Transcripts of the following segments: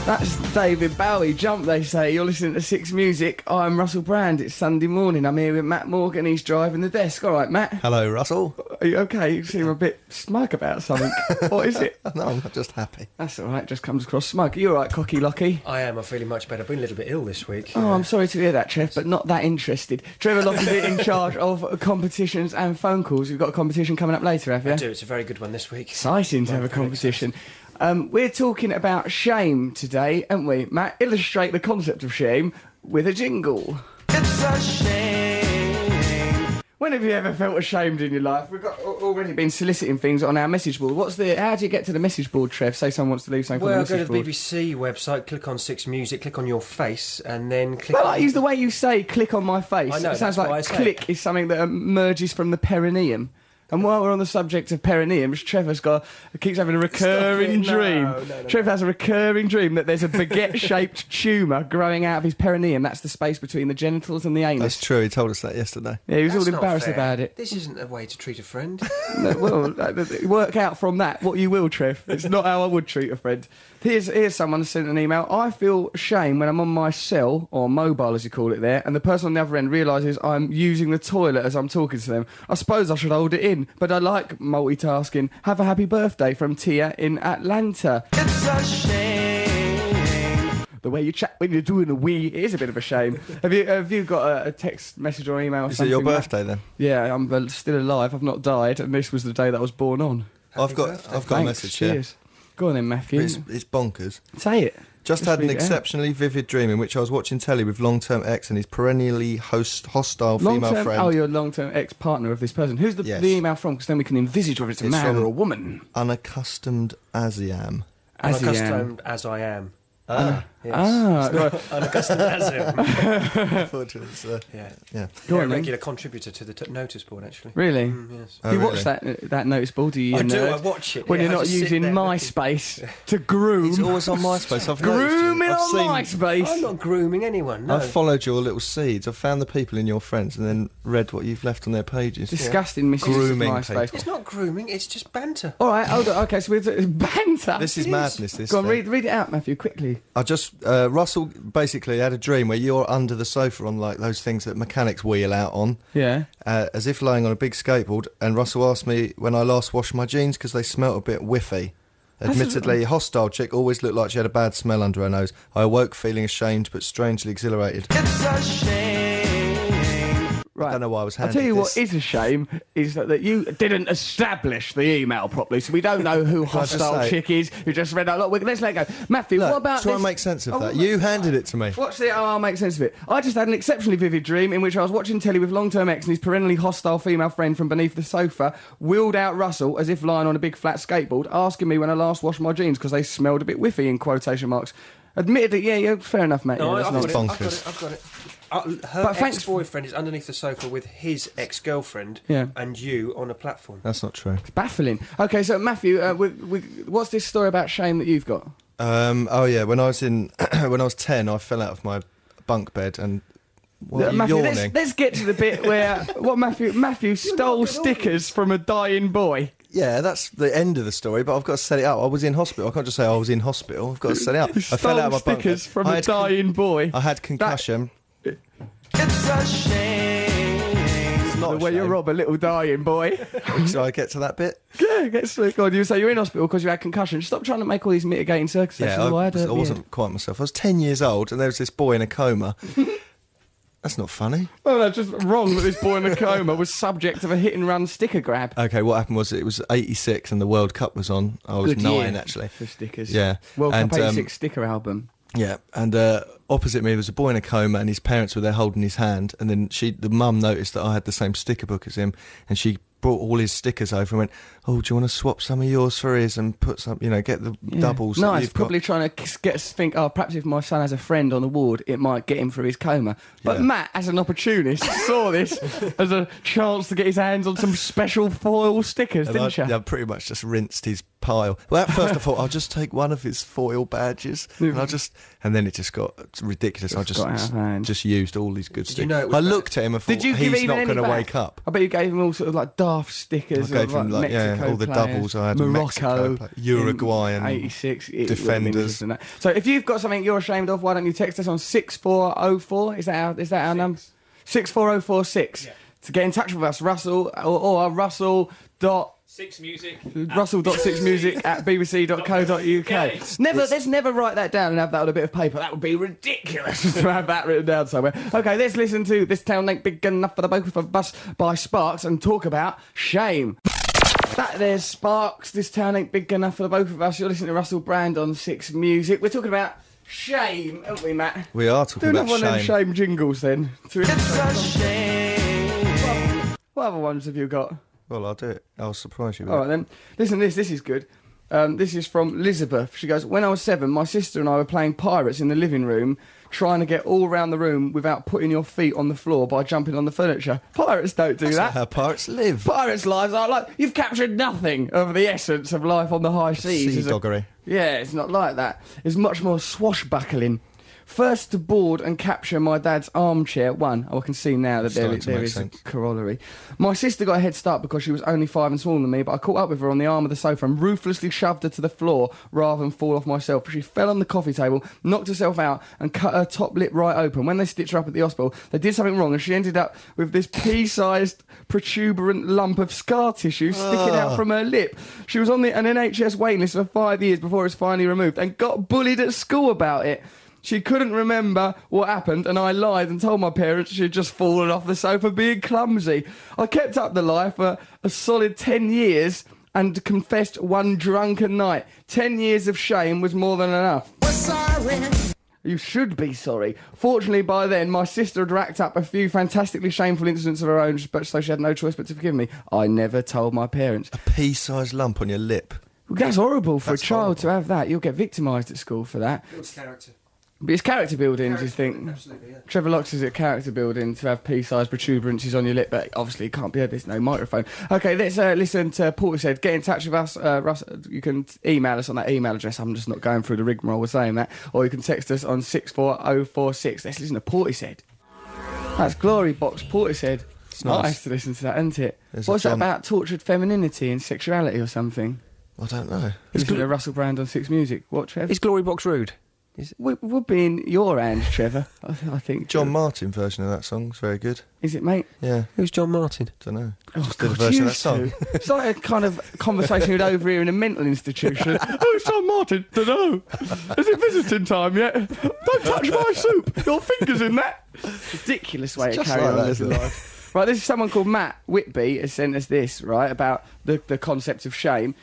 That's David Bowie. Jump, they say. You're listening to Six Music. I'm Russell Brand. It's Sunday morning. I'm here with Matt Morgan. He's driving the desk. All right, Matt. Hello, Russell. Are you okay? You seem a bit smug about something. What is it? No, I'm just happy. That's all right. Just comes across smug. Are you all right, Cocky Locky? I am. I'm feeling much better. I've been a little bit ill this week. Oh, I'm sorry to hear that, Trev, but not that interested. Trevor Lockie's in charge of competitions and phone calls. You've got a competition coming up later, have you? I do. It's a very good one this week. Exciting to have a competition. We're talking about shame today, aren't we? Matt, illustrate the concept of shame with a jingle. It's a shame. When have you ever felt ashamed in your life? We've already been soliciting things on our message board. How do you get to the message board, Trev? Say someone wants to leave something on the message board. Go to the BBC website, click on Six Music, click on your face, and then click I use the way you say click on my face. I know, it sounds that's like what I say. click is something that emerges from the perineum. And while we're on the subject of perineums, Trevor's keeps having a recurring dream. No. Trevor has a recurring dream that there's a baguette-shaped tumour growing out of his perineum. That's the space between the genitals and the anus. That's true, he told us that yesterday. Yeah, he was That's all not embarrassed fair. about it. This isn't a way to treat a friend. No, well, work out from that what you will, Trev. It's not how I would treat a friend. Here's someone who sent an email. I feel shame when I'm on my cell, or mobile as you call it there, and the person on the other end realises I'm using the toilet as I'm talking to them. I suppose I should hold it in, but I like multitasking. Have a happy birthday from Tia in Atlanta. It's a shame. The way you chat when you're doing a wee is a bit of a shame. Have you got a text message or email or Is something? it your Matt? birthday then? Yeah, I'm still alive. I've not died, and this was the day that I was born on. I've got a Thanks, message here. cheers. Go on then, Matthew. It's bonkers. Say it. Just had an read it out. exceptionally vivid dream in which I was watching telly with long-term ex and his perennially hostile female Long-term, friend. oh, you're a long-term ex-partner of this person. Who's the Yes. email from? Because then we can envisage whether it's a It's man from- or a woman. Unaccustomed as I am. As he am. Unaccustomed as I am. Ah. Yes. Right. Unaccustomed as him. Unfortunately, it's, Yeah. yeah. Go You're on a then. regular contributor to the notice board, actually. Really? Yes. Oh, you really? watch that notice board, do you? I do, nerd? I watch it. When yeah, you're I not just sit using there looking. MySpace to groom. He's always on MySpace. I've Grooming noticed on you. I've seen. MySpace. I'm not grooming anyone, no. I've followed your little seeds. I've found the people in your friends and then read what you've left on their pages. Disgusting misuse Grooming of MySpace. people. It's not grooming, it's just banter. All right, hold on. Okay, so we're banter. This is madness. This Go on, thing. read it out, Matthew, quickly. I just Russell basically had a dream where you're under the sofa on like those things that mechanics wheel out on, Yeah. as if lying on a big skateboard. And Russell asked me when I last washed my jeans because they smelt a bit whiffy. Admittedly, hostile chick always looked like she had a bad smell under her nose. I awoke feeling ashamed but strangely exhilarated. It's a shame. Right. I don't know why I was I'll handed tell you this. what is a shame is that you didn't establish the email properly, so we don't know who Can I just hostile say- chick is. You just read out. Look, let's let it go. Matthew, Look, what about try this? and make sense of Oh, that. what- You handed it to me. Watch the. I'll make sense of it. I just had an exceptionally vivid dream in which I was watching telly with long-term ex and his perennially hostile female friend from beneath the sofa wheeled out Russell as if lying on a big flat skateboard, asking me when I last washed my jeans because they smelled a bit whiffy, in quotation marks. Admittedly, yeah, fair enough, mate. No, yeah, I've that's got not- it, I've got it. Her But thanks- ex-boyfriend is underneath the sofa with his ex-girlfriend Yeah. and you on a platform. That's not true. Baffling. Okay, so Matthew, what's this story about shame that you've got? Oh yeah, when I was when I was 10, I fell out of my bunk bed and. What, are you Matthew, yawning? let's get to the bit where Matthew stole stickers from a dying boy. Yeah, that's the end of the story, but I've got to set it out. I was in hospital. I can't just say I was in hospital. I've got to set it out. I fell Stole out of my bunk bed. stickers from I a had dying boy. I had concussion. It's a shame. It's not The a way you shame. rob a little dying boy. Shall I get to that bit? Yeah, get slick on. You say you're in hospital because you had concussion. Stop trying to make all these mitigating circumstances. Yeah, Oh, I wasn't quite myself. I was 10 years old and there was this boy in a coma. That's not funny. Well, that's just wrong that this boy in a coma was subject of a hit-and-run sticker grab. Okay, what happened was it was 86 and the World Cup was on. I was Good 9 year actually. for stickers. Yeah. World And, Cup 86 sticker album. Yeah, and opposite me there was a boy in a coma and his parents were there holding his hand, and then the mum noticed that I had the same sticker book as him, and she brought all his stickers over and went, "Oh, do you want to swap some of yours for his and put some, get the doubles?" that Nice, you've probably got." trying to think, perhaps if my son has a friend on the ward, it might get him through his coma. But Yeah. Matt, as an opportunist, saw this as a chance to get his hands on some special foil stickers, And didn't you? I pretty much just rinsed his pile. Well, at first I thought I'll just take one of his foil badges, and then it just got ridiculous. I just used all these good stickers. know it was I looked at him and thought, he's not going to wake up. I bet you gave him all sort of like daft stickers. I gave him like Mexico all the players, doubles I had. Morocco, Mexico, Uruguay, and 86 defenders. So if you've got something you're ashamed of, why don't you text us on 6404? Is that our number? 64046 to get in touch with us, Russell or Russell. Russell.6music@bbc.co.uk. Let's never write that down and have that on a bit of paper. That would be ridiculous to have that written down somewhere. Okay, let's listen to This Town Ain't Big Enough for the Both of Us by Sparks and talk about shame. That there's Sparks, This Town Ain't Big Enough for the Both of Us. You're listening to Russell Brand on 6 Music. We're talking about shame, aren't we, Matt? We are talking about shame. Do one of them shame jingles then. It's a shame. What other ones have you got? Well, I'll do it. I'll surprise you with All right, then. Listen, this is good. This is from Elizabeth. She goes, when I was 7, my sister and I were playing pirates in the living room, trying to get all around the room without putting your feet on the floor by jumping on the furniture. Pirates don't do That's that. not how pirates live. Pirates' lives are like, you've captured nothing of the essence of life on the high seas. Sea doggery. Yeah, it's not like that. It's much more swashbuckling. First to board and capture my dad's armchair. I can see now that there is a corollary. My sister got a head start because she was only 5 and smaller than me, but I caught up with her on the arm of the sofa and ruthlessly shoved her to the floor rather than fall off myself. She fell on the coffee table, knocked herself out and cut her top lip right open. When they stitched her up at the hospital, they did something wrong and she ended up with this pea-sized protuberant lump of scar tissue sticking out from her lip. She was on an NHS waiting list for 5 years before it was finally removed and got bullied at school about it. She couldn't remember what happened, and I lied and told my parents she'd just fallen off the sofa being clumsy. I kept up the lie for a solid 10 years and confessed one drunken night. 10 years of shame was more than enough. We're sorry. You should be sorry. Fortunately, by then, my sister had racked up a few fantastically shameful incidents of her own, so she had no choice but to forgive me. I never told my parents. A pea-sized lump on your lip. Well, that's horrible for a child to have that. You'll get victimised at school for that. Builds character. But it's character building, do you think? Absolutely, yeah. Trevor Locke says it's character building to have pea-sized protuberances on your lip, but obviously it can't be. There's no microphone. Okay, let's listen to Portishead. Get in touch with us. Russ, you can email us on that email address. I'm just not going through the rigmarole with saying that. Or you can text us on 64046. Let's listen to Portishead. That's Glory Box Portishead. It's nice to listen to that, isn't it? There's What's that about? Tortured femininity and sexuality or something? I don't know. Listen to Russell Brand on 6 Music. What, Trev? Is Glory Box rude? Would be in your hands, Trevor. I think. John Martin version of that song is very good. Is it, mate? Yeah. Who's John Martin? Don't know. Oh, Just did a version of that song. It's like a kind of conversation you'd over here in a mental institution. Oh, it's John Martin. Don't know. Is it visiting time yet? Don't touch my soup. Your finger's in that. Ridiculous way to carry on living life. Right, this is someone called Matt Whitby has sent us this, right, about the concept of shame.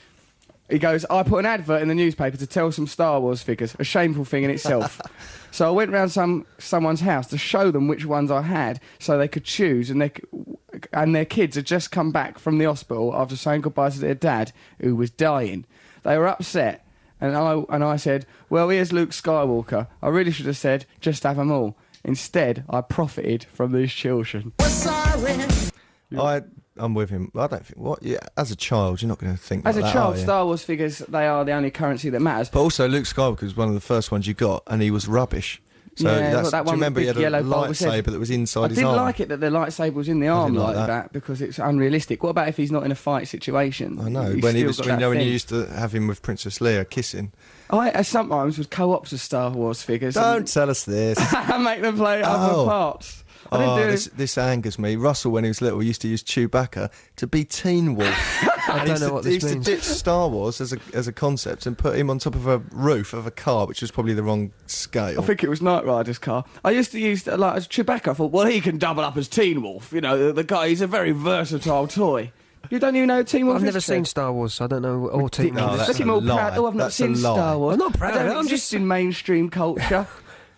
He goes, I put an advert in the newspaper to tell some Star Wars figures, a shameful thing in itself. So I went round someone's house to show them which ones I had so they could choose, and their kids had just come back from the hospital after saying goodbye to their dad, who was dying. They were upset, and I said, well, here's Luke Skywalker. I really should have said, just have them all. Instead, I profited from these children. I'm with him. I don't think as a child, you're not going to think as like a that, child, are you? Star Wars figures, they are the only currency that matters. But also, Luke Skywalker was one of the first ones you got, and he was rubbish. So yeah, that do you one remember he with had the a yellow bulb lightsaber that was inside his arm? I didn't like it that the lightsaber was in the arm like that because it's unrealistic. What about if he's not in a fight situation? I know. He's When still you used to have him with Princess Leia kissing. I sometimes with co-ops of Star Wars figures. Don't tell us this. Make them play other parts. This angers me. Russell, when he was little, used to use Chewbacca to be Teen Wolf. I don't know what this means. He used to ditch Star Wars as a concept and put him on top of a roof of a car, which was probably the wrong scale. I think it was Knight Rider's car. I used to use as Chewbacca. I thought, well, he can double up as Teen Wolf. You know, the guy. He's a very versatile toy. You don't even know Teen Wolf. I've never seen Star Wars, so I don't know or Teen Wolf. That's Look at him all proud. Oh, I've not seen Star Wars. I'm not proud. I'm just in mainstream culture.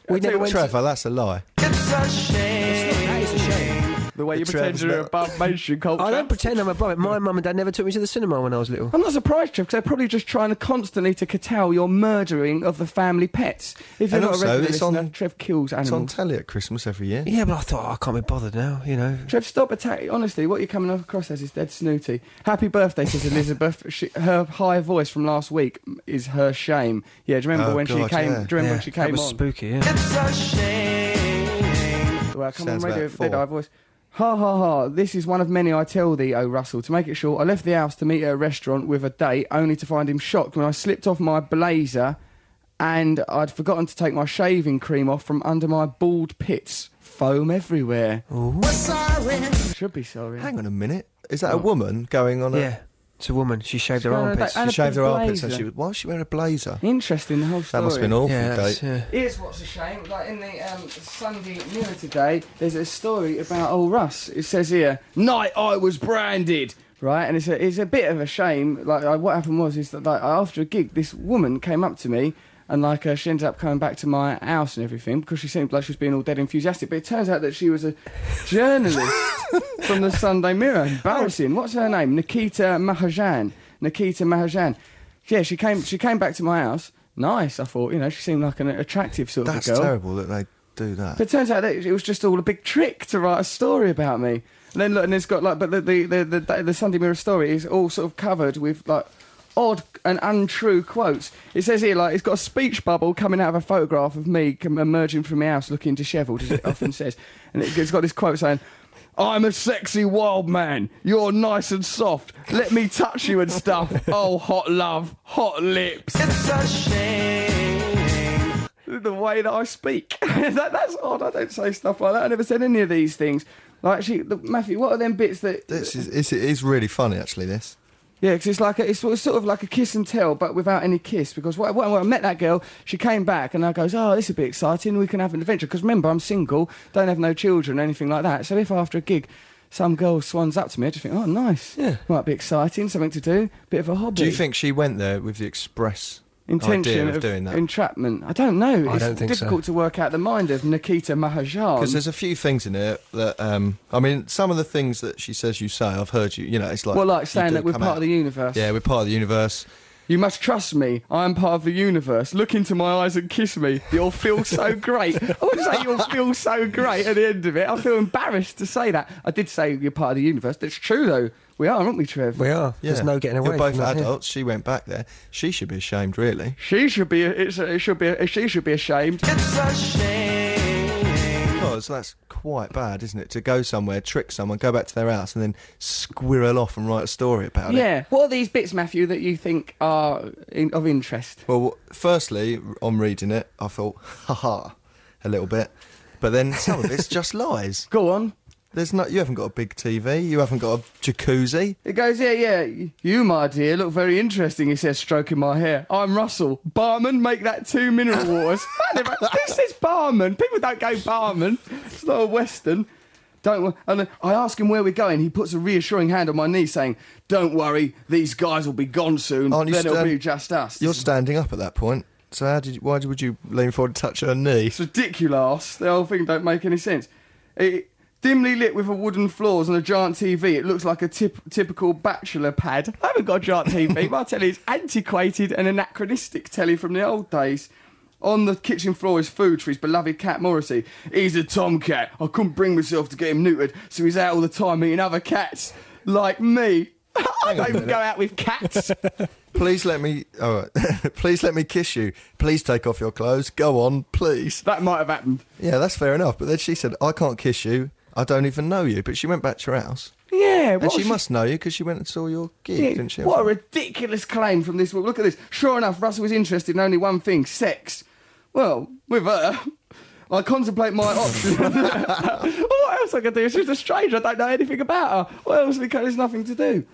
Trevor, that's a lie. It's a shame. That is a shame. The way you pretend Trev's you're not- above mainstream culture. I don't pretend I'm above it. My mum and dad never took me to the cinema when I was little. I'm not surprised, Trev, because they're probably just trying to constantly to curtail your murdering of the family pets. If you're And not also, a regular it's listener, on- Trev kills It's on animals. telly at Christmas every year. Yeah, but I thought, I can't be bothered now, you know. Trev, stop attacking. Honestly, what you're coming across as is dead snooty. Happy birthday, says Elizabeth. Her high voice from last week is her shame. Yeah, do you remember Oh, when she God, came? yeah. Do you remember when she that came was on? spooky, yeah. It's a shame. Well, come Sounds on, radio, about four. dead eye voice. Ha ha ha, this is one of many I tell thee, oh Russell. To make it short, I left the house to meet at a restaurant with a date, only to find him shocked when I slipped off my blazer and I'd forgotten to take my shaving cream off from under my bald pits. Foam everywhere. We're sorry. Should be sorry. Hang on a minute. Is that a woman going on a... Yeah, it's a woman. She shaved her going on a armpits. date. And She a shaved her big armpits and blazer. she was... Why was she wearing a blazer? Interesting, the whole story. That must have been an awful Yeah, that's, date. Here's what's a shame. Like in the Sunday Mirror today, there's a story about old Russ. It says here, "Night I was branded." Right, and it's a bit of a shame. Like what happened was is that like after a gig, this woman came up to me. And like she ended up coming back to my house and everything because she seemed like she was being all dead enthusiastic. But it turns out that she was a journalist from the Sunday Mirror. Embarrassing. What's her name? Nikita Mahajan. Nikita Mahajan. Yeah, she came back to my house. Nice, I thought. You know, she seemed like an attractive sort That's of a girl. terrible that they do that. But it turns out that it was just all a big trick to write a story about me. And then look, and it's got like, but the Sunday Mirror story is all sort of covered with like odd and untrue quotes. It says here, like, it's got a speech bubble coming out of a photograph of me emerging from my house looking dishevelled, as it often says. And it's got this quote saying, "I'm a sexy wild man. You're nice and soft. Let me touch you and stuff. Oh, hot love, hot lips." It's a shame. The way that I speak. That's odd. I don't say stuff like that. I never said any of these things. Like, actually, Matthew, what are them bits that... It is really funny, actually, this. Yeah, because it's like it's sort of like a kiss and tell, but without any kiss. Because when I met that girl, she came back and I goes, "Oh, this is a bit exciting. We can have an adventure." Because remember, I'm single, don't have no children, or anything like that. So if after a gig, some girl swans up to me, I just think, "Oh, nice. Yeah. Might be exciting, something to do, bit of a hobby." Do you think she went there with the express intention idea of doing that? entrapment? I don't know. I It's don't think so. difficult to work out the mind of Nikita Mahajan. Because there's a few things in it that, I mean, some of the things that she says you say, I've heard you, you know, it's like... well, like you saying do that we're come part out. of the universe. Yeah, we're part of the universe. "You must trust me. I am part of the universe. Look into my eyes and kiss me. You'll feel so great." I wouldn't say you'll feel so great at the end of it. I feel embarrassed to say that. I did say you're part of the universe. That's true, though. We are, aren't we, Trev? We are. Yeah. There's no getting away You're both from that, yeah. adults. She went back there. She should be ashamed, really. She should be. She should be ashamed. It's a shame. Because that's quite bad, isn't it? To go somewhere, trick someone, go back to their house, and then squirrel off and write a story about it. Yeah. What are these bits, Matthew, that you think are of interest? Well, firstly, on reading it, I thought, haha, a little bit. But then some of it's just lies. Go on. You haven't got a big TV, you haven't got a jacuzzi. It goes, yeah. "You, my dear, look very interesting," he says, stroking my hair. "I'm Russell. Barman, make that 2 mineral waters." Who says barman? People don't go barman. It's not a Western. And then I ask him where we're going. He puts a reassuring hand on my knee, saying, "Don't worry, these guys will be gone soon. Aren't you Then it'll be just us." You're standing up at that point. So why would you lean forward and touch her knee? It's ridiculous. The whole thing don't make any sense. Dimly lit with a wooden floors and a giant TV, it looks like a typical bachelor pad. I haven't got a giant TV. My telly is antiquated and anachronistic telly from the old days. On the kitchen floor is food for his beloved cat Morrissey. "He's a tomcat. I couldn't bring myself to get him neutered, so he's out all the time eating other cats. Like me." I don't even go out with cats. Please let me... All right. Please let me kiss you. Please take off your clothes. Go on, please. That might have happened. Yeah, that's fair enough. But then she said, "I can't kiss you. I don't even know you." But she went back to her house. Yeah, And she must know you because she went and saw your gig, didn't she? What a ridiculous claim from this woman. Look at this. Sure enough, Russell was interested in only one thing, sex. Well, with her, I contemplate my options. What else I could do? She's a stranger. I don't know anything about her. What else? Because there's nothing to do.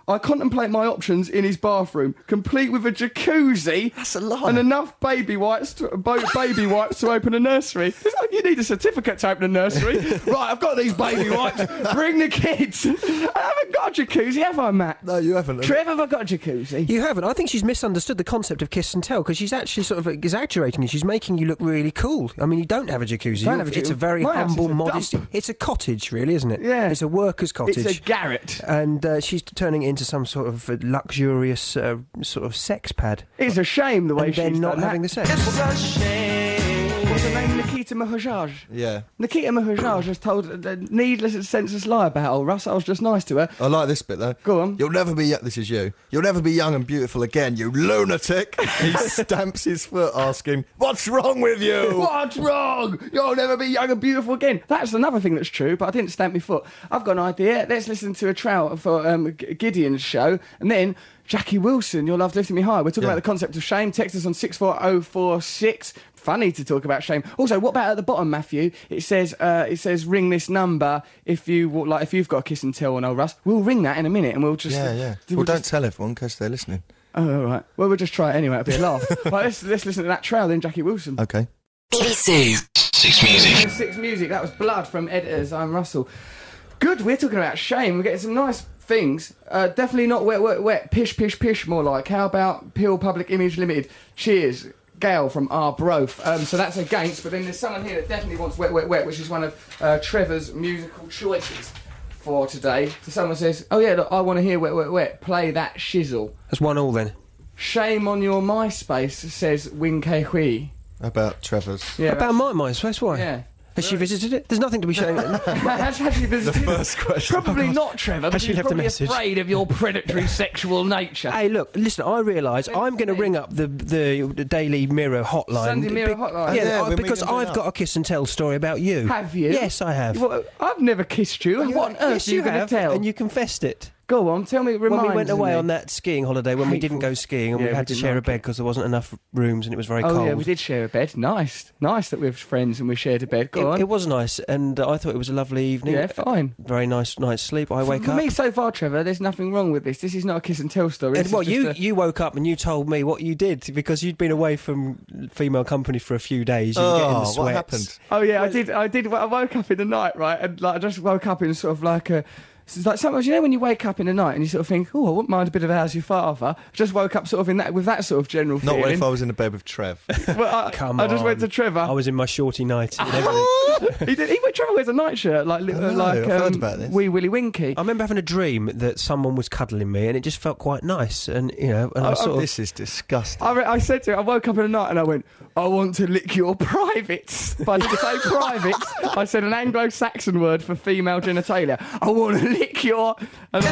I contemplate my options in his bathroom, complete with a jacuzzi. That's a lie. And enough baby wipes to open a nursery. It's like, you need a certificate to open a nursery. Right, I've got these baby wipes. Bring the kids. I haven't got a jacuzzi, have I, Matt? No, you haven't. Trev, have I got a jacuzzi? You haven't. I think she's misunderstood the concept of kiss and tell, because she's actually sort of exaggerating it. She's making you look really cool. I mean, you don't have a jacuzzi. Don't have a It's a jacuzzi. very My house humble, is a modest... dump. It's a cottage, really, isn't it? Yeah. It's a worker's cottage. It's a garret. And she's turning it into some sort of luxurious sort of sex pad. It's a shame the way And she's then not done having the that. sex. It's a shame. What's her name? Nikita Mahajaj. Yeah. Nikita Mahajaj has told a needless and senseless lie about old Russ. I was just nice to her. I like this bit though. Go on. You'll never be. This is you. You'll never be young and beautiful again, you lunatic. He stamps his foot, asking, "What's wrong with you?" What's wrong? You'll never be young and beautiful again. That's another thing that's true, but I didn't stamp my foot. I've got an idea. Let's listen to a trout for Gideon's show, and then Jackie Wilson, Your Love Lifting Me High. We're talking Yeah. about the concept of shame. Text us on 64046. Funny to talk about shame. Also, what about at the bottom, Matthew? It says ring this number if you've got a kiss and tell on old Russ. We'll ring that in a minute, and we'll just Yeah. we'll Well, don't just- tell everyone in case they're listening. Oh, all right. Well, we'll just try it anyway. It'll be a laugh. Right, let's listen to that trout then, Jackie Wilson. Okay. BBC Six Music. Six Music, that was Blood from Editors. I'm Russell. Good, we're talking about shame. We're getting some nice things. Definitely not wet, wet, wet. Pish, pish, pish, more like. How about Peel Public Image Limited? Cheers. Gail from Arbroath. So that's against, but then there's someone here that definitely wants Wet, Wet, Wet, which is one of Trevor's musical choices for today. So someone says, oh yeah, look, I want to hear Wet, Wet, Wet. Play that shizzle. That's 1-1 then. Shame on your MySpace, says Wing Kei Hui. About Trevor's. Yeah, About my MySpace, why? yeah. Has she visited it? There's nothing to be shown. Has she visited? The first question. Probably not, Trevor. Because she she's left a probably message? afraid of your predatory sexual nature. Hey, look, listen, I realise I'm going to ring up the Daily Mirror hotline. Sunday Mirror hotline. Yeah, Yeah, when we because can bring I've it up. got a kiss and tell story about you. Have you? Yes, I have. What, I've never kissed you. What on earth yes, are you you going to have, tell? and you confessed it. Go on, tell me. When we went away me. on that skiing holiday, when we didn't Hateful. go skiing, and Yeah, we we had to didn't share a like bed it. because there wasn't enough rooms and it was very Oh cold. yeah, we did share a bed. Nice that we're friends and we shared a bed. Go on. It was nice, and I thought it was a lovely evening. Yeah, fine. Very nice night's sleep. I wake For up. me, so far, Trevor, there's nothing wrong with this. This is not a kiss and tell story. And, This well, is just you woke up and you told me what you did because you'd been away from female company for a few days. You were getting the sweats. What happened? Oh yeah, I did. I woke up in the night, right, and like I just woke up in sort of like a. It's like sometimes, you know, when you wake up in the night and you sort of think, oh, I wouldn't mind a bit of How's Your Father. I just woke up sort of in that with that sort of general Not feeling. if I was in the bed with Trev. Well, Come I just went on. to Trevor. I was in my shorty nightie and everything. Trevor wears a nightshirt like know, I've heard about this. Wee Willy Winky. I remember having a dream that someone was cuddling me, and it just felt quite nice. And you know, and I sort of This is disgusting. I said to him, I woke up in the night and I went, I want to lick your privates. But to say privates, I said an Anglo-Saxon word for female genitalia. I want to lick your... And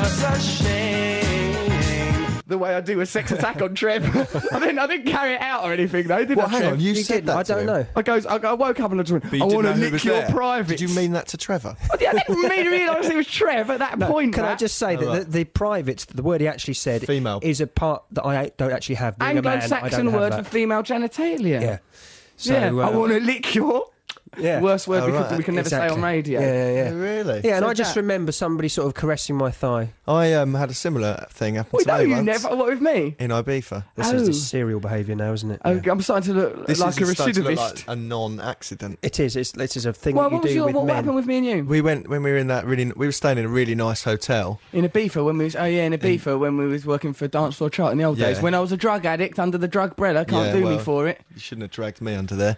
the way I do a sex attack on Trev. I didn't carry it out or anything though, did Well, I, hang Trev? on, you You said did, that I to don't him. know. I woke up and I just went, But you I didn't want know to who lick was your there. privates. Did you mean that to Trevor? I didn't really realise it was Trev at that point, Can I Matt. just say that right. the privates, the word he actually said, Female. is a part that I don't actually have. Being a man, I Anglo-Saxon don't have word that. for female genitalia. Yeah. So, yeah. I want to lick your... yeah. Worst word Oh, right. we can never say Exactly. on radio. Yeah. Really? Yeah, and So I just that- remember somebody sort of caressing my thigh. I had a similar thing happen Well, to no, me you once never. What with me? in Ibiza. This Oh. is the serial behaviour now, isn't it? Oh, Yeah. I'm starting to look This like a is starting to look recidivist. like a non-accident. It is. This is a thing Well, that you what was do your, with what men. happened with me and you? We went when we were in that we were staying in a really nice hotel. In Ibiza when we was in Ibiza when we was working for Dance Floor Chart in the old Yeah. days. When I was a drug addict under the drug umbrella, can't Yeah, do me well. for it. You shouldn't have dragged me under there.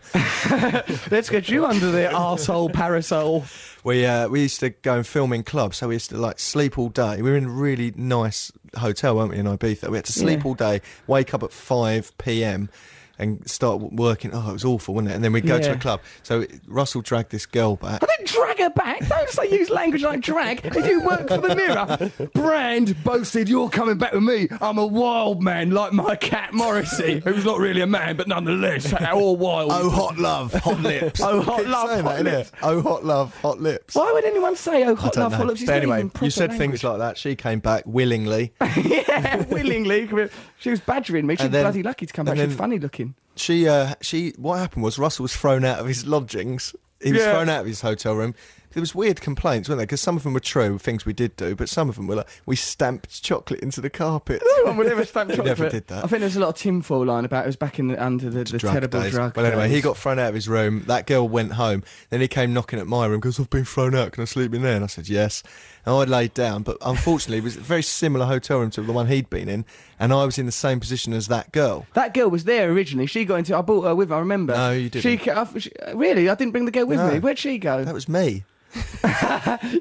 Let's get you under the arsehole parasol. We used to go and film in clubs, so we used to like sleep all day. We were in a really nice hotel, weren't we, in Ibiza? We had to sleep Yeah. all day, wake up at 5 p.m. and start working. Oh, it was awful, wasn't it? And then we'd go to Yeah. a club. So Russell dragged this girl back. I didn't drag her back. Don't say use language like drag. If you work for the Mirror, Brand boasted, "You're coming back with me. I'm a wild man like my cat Morrissey, who's not really a man, but nonetheless, all wild." Oh, hot love, hot lips. Oh, hot Keep love, saying hot that, innit? lips. Oh, hot love, hot lips. Why would anyone say, "Oh, I hot don't love, know. hot lips"? It's But not anyway, even proper you said language. things like that. She came back willingly. Yeah, willingly. She was badgering me. She was And then- bloody lucky to come back. and She was then- funny looking. She what happened was Russell was thrown out of his lodgings. He was Yeah. thrown out of his hotel room. there was weird complaints, weren't there? Because some of them were true, things we did do, but some of them were like, we stamped chocolate into the carpet. No one would ever stamp We chocolate. never did that. I think there's a lot of tinfoil lying about. It was back in under the terrible days. drug. Well, anyway, he days. got thrown out of his room. That girl went home. Then he came knocking at my room, goes, I've been thrown out. Can I sleep in there? And I said, yes. And I laid down. But unfortunately, it was a very similar hotel room to the one he'd been in. And I was in the same position as that girl. That girl was there originally. She got into. I brought her with. I remember. No, you didn't. Really? I didn't bring the girl with No. me. Where'd she go? That was me.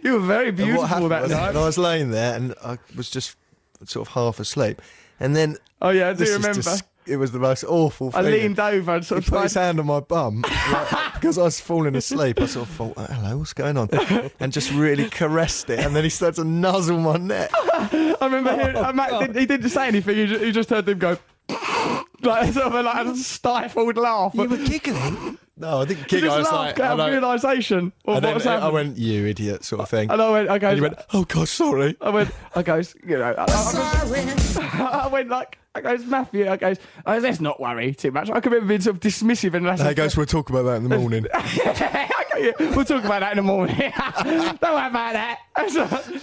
You were very And what beautiful happened that was, night. and I was laying there and I was just sort of half asleep. And then... Oh yeah, I do this is remember. it was the most awful I thing. leaned over and sort He of put his tried. hand on my bum like, because I was falling asleep. I sort of thought, hello, what's going on? And just really caressed it. And then he started to nuzzle my neck. I remember Matt, he didn't say anything. He just heard them go. Like sort of like a stifled laugh. You were giggling. No, I didn't He kick it. I just was laughed like, out of realisation of and what was then I happening. went, you idiot, sort of thing. And I went, And he went, oh God, sorry. I goes, you know, I went like, I goes, Matthew, I goes, let's not worry too much. I can remember being sort of dismissive and that's He goes, we'll talk about that in the morning. we'll talk about that in the morning. Don't worry about that.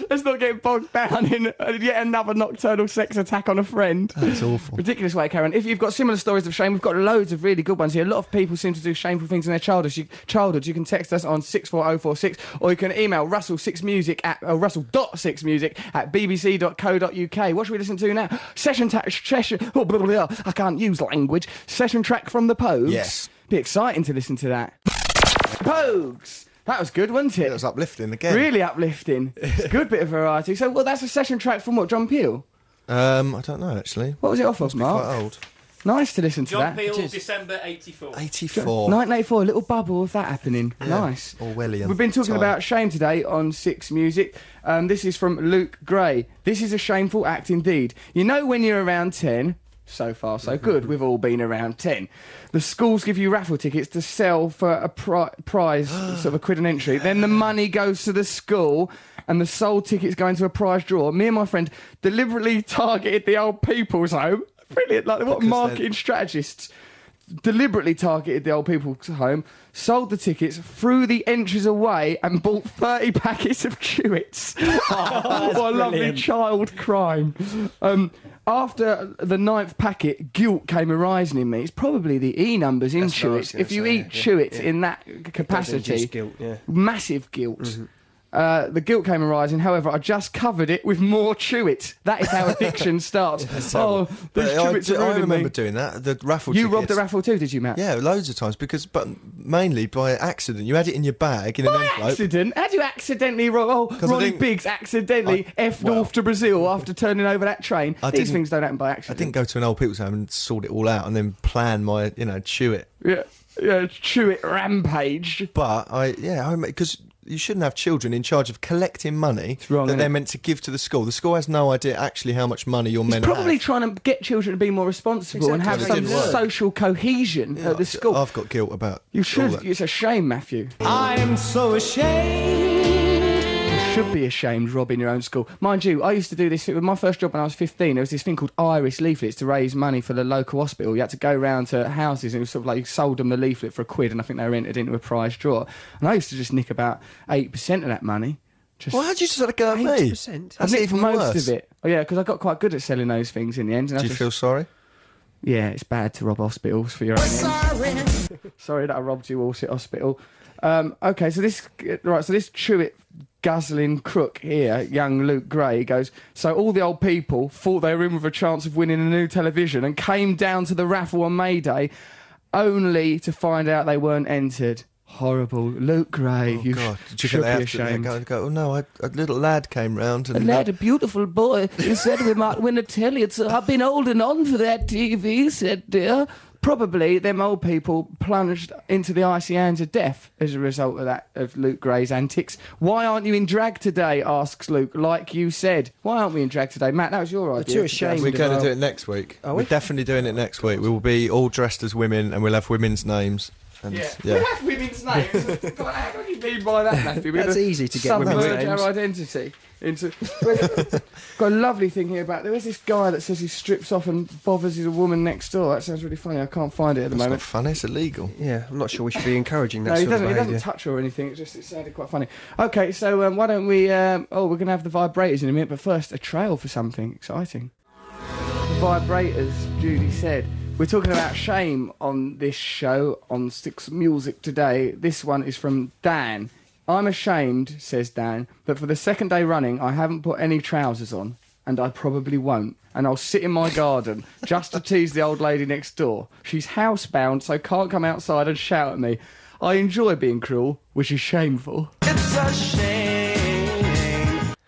Let's not get bogged down in yet another nocturnal sex attack on a friend. That's awful. Ridiculous way, Karen. If you've got similar stories of shame, we've got loads of really good ones here. A lot of people seem to do shameful things in their childhood. You can text us on 64046 or you can email Russell6music at russell.6music at bbc.co.uk. What should we listen to now? Session. I can't use language. Session track from the Pogues. Yes. Be exciting to listen to that. Pogues. That was good, wasn't it? It was uplifting again. Really uplifting. It's a good bit of variety. So, well, that's a session track from what, John Peel? I don't know, actually. What was it off of, Mark? Quite old. Nice to listen to John that. Peel, December 84. 84. 1984, a little bubble of that happening. Yeah. Nice. Orwellian We've been talking time. about shame today on Six Music. This is from Luke Gray. This is a shameful act indeed. You know when you're around 10... So far, so good. We've all been around 10. The schools give you raffle tickets to sell for a prize, sort of a quid an entry. Then the money goes to the school and the sold tickets go into a prize draw. Me and my friend deliberately targeted the old people's home. Brilliant, like what Because marketing strategists. Deliberately targeted the old people's home, sold the tickets, threw the entries away and bought 30 packets of Chewits. What a lovely child crime. After the 9th packet, guilt came arising in me. It's probably the E numbers in That's what I was Chewits. gonna If you say, eat Chewits yeah. in that capacity, Induce guilt, yeah. massive guilt. The guilt came arising, however, I just covered it with more Chewits. That is how addiction starts. Oh, these Chewits are I ruining remember me. doing that. The raffle You tickets. robbed the raffle too, did you, Matt? Yeah, loads of times, but mainly by accident. You had it in your bag in an By envelope. accident? How do you accidentally rob? Oh, 'Cause I Ronnie didn't- Biggs accidentally F'd well- off to Brazil after turning over that train. I These didn't- things don't happen by I accident. didn't go to an old people's home and sort it all out and then plan my, chew it. Yeah, chew it rampage. But because you shouldn't have children in charge of collecting money wrong, that isn't they're it? meant to give to the school. The school has no idea actually how much money you're He's meant to probably have. trying to get children to be more responsible and have Exactly. some It didn't work. social cohesion at the school. I've got guilt about You all should. that. It's a shame, Matthew. I am so ashamed. You should be ashamed robbing your own school. Mind you, I used to do this with my first job when I was 15. There was this thing called Iris leaflets to raise money for the local hospital. You had to go round to houses and it was sort of like you sold them the leaflet for £1 and I think they were entered into a prize draw. And I used to just nick about 8% of that money. Just Why had you just had a go at me? 8%? I That's nicked even most worse. of it. Oh yeah, because I got quite good at selling those things in the end. And I Do you just- feel sorry? Yeah, it's bad to rob hospitals for your own ends. Sorry that I robbed you, Walsett Hospital. Okay, so this Chewit guzzling crook here, young Luke Gray, goes, so all the old people thought they were in with a chance of winning a new television and came down to the raffle on May Day only to find out they weren't entered. Horrible. Luke Gray, you God, did you should think be they have ashamed. to go, oh no, a little lad came round and... A beautiful boy. He said we might win a telly. I've been holding on for that TV, said dear. Probably them old people plunged into the icy hands of death as a result of that, of Luke Gray's antics. Why aren't you in drag today, asks Luke, like you said. Why aren't we in drag today? Matt, that was your idea. too ashamed We're of going to our- do it next week. Are We're we? definitely doing it next week. We will be all dressed as women and we'll have women's names. And, We have women's names. God, how do you mean by that, Matthew? We're That's gonna easy to get submerge women's names. our identity. into. Got a lovely thing here about there is this guy that says he strips off and bothers his woman next door. That sounds really funny. I can't find it at the It's not moment. funny, it's illegal. Yeah, I'm not sure we should be encouraging that No, he sort of doesn't. He behaviour. doesn't touch her or anything. It sounded quite funny. Okay, so why don't we? We're going to have the vibrators in a minute, but first a trail for something exciting. Vibrators, Judy said. We're talking about shame on this show on Six Music today. This one is from Dan. I'm ashamed, says Dan, that for the second day running I haven't put any trousers on, and I probably won't. And I'll sit in my garden just to tease the old lady next door. She's housebound, so can't come outside and shout at me. I enjoy being cruel, which is shameful. It's a shame.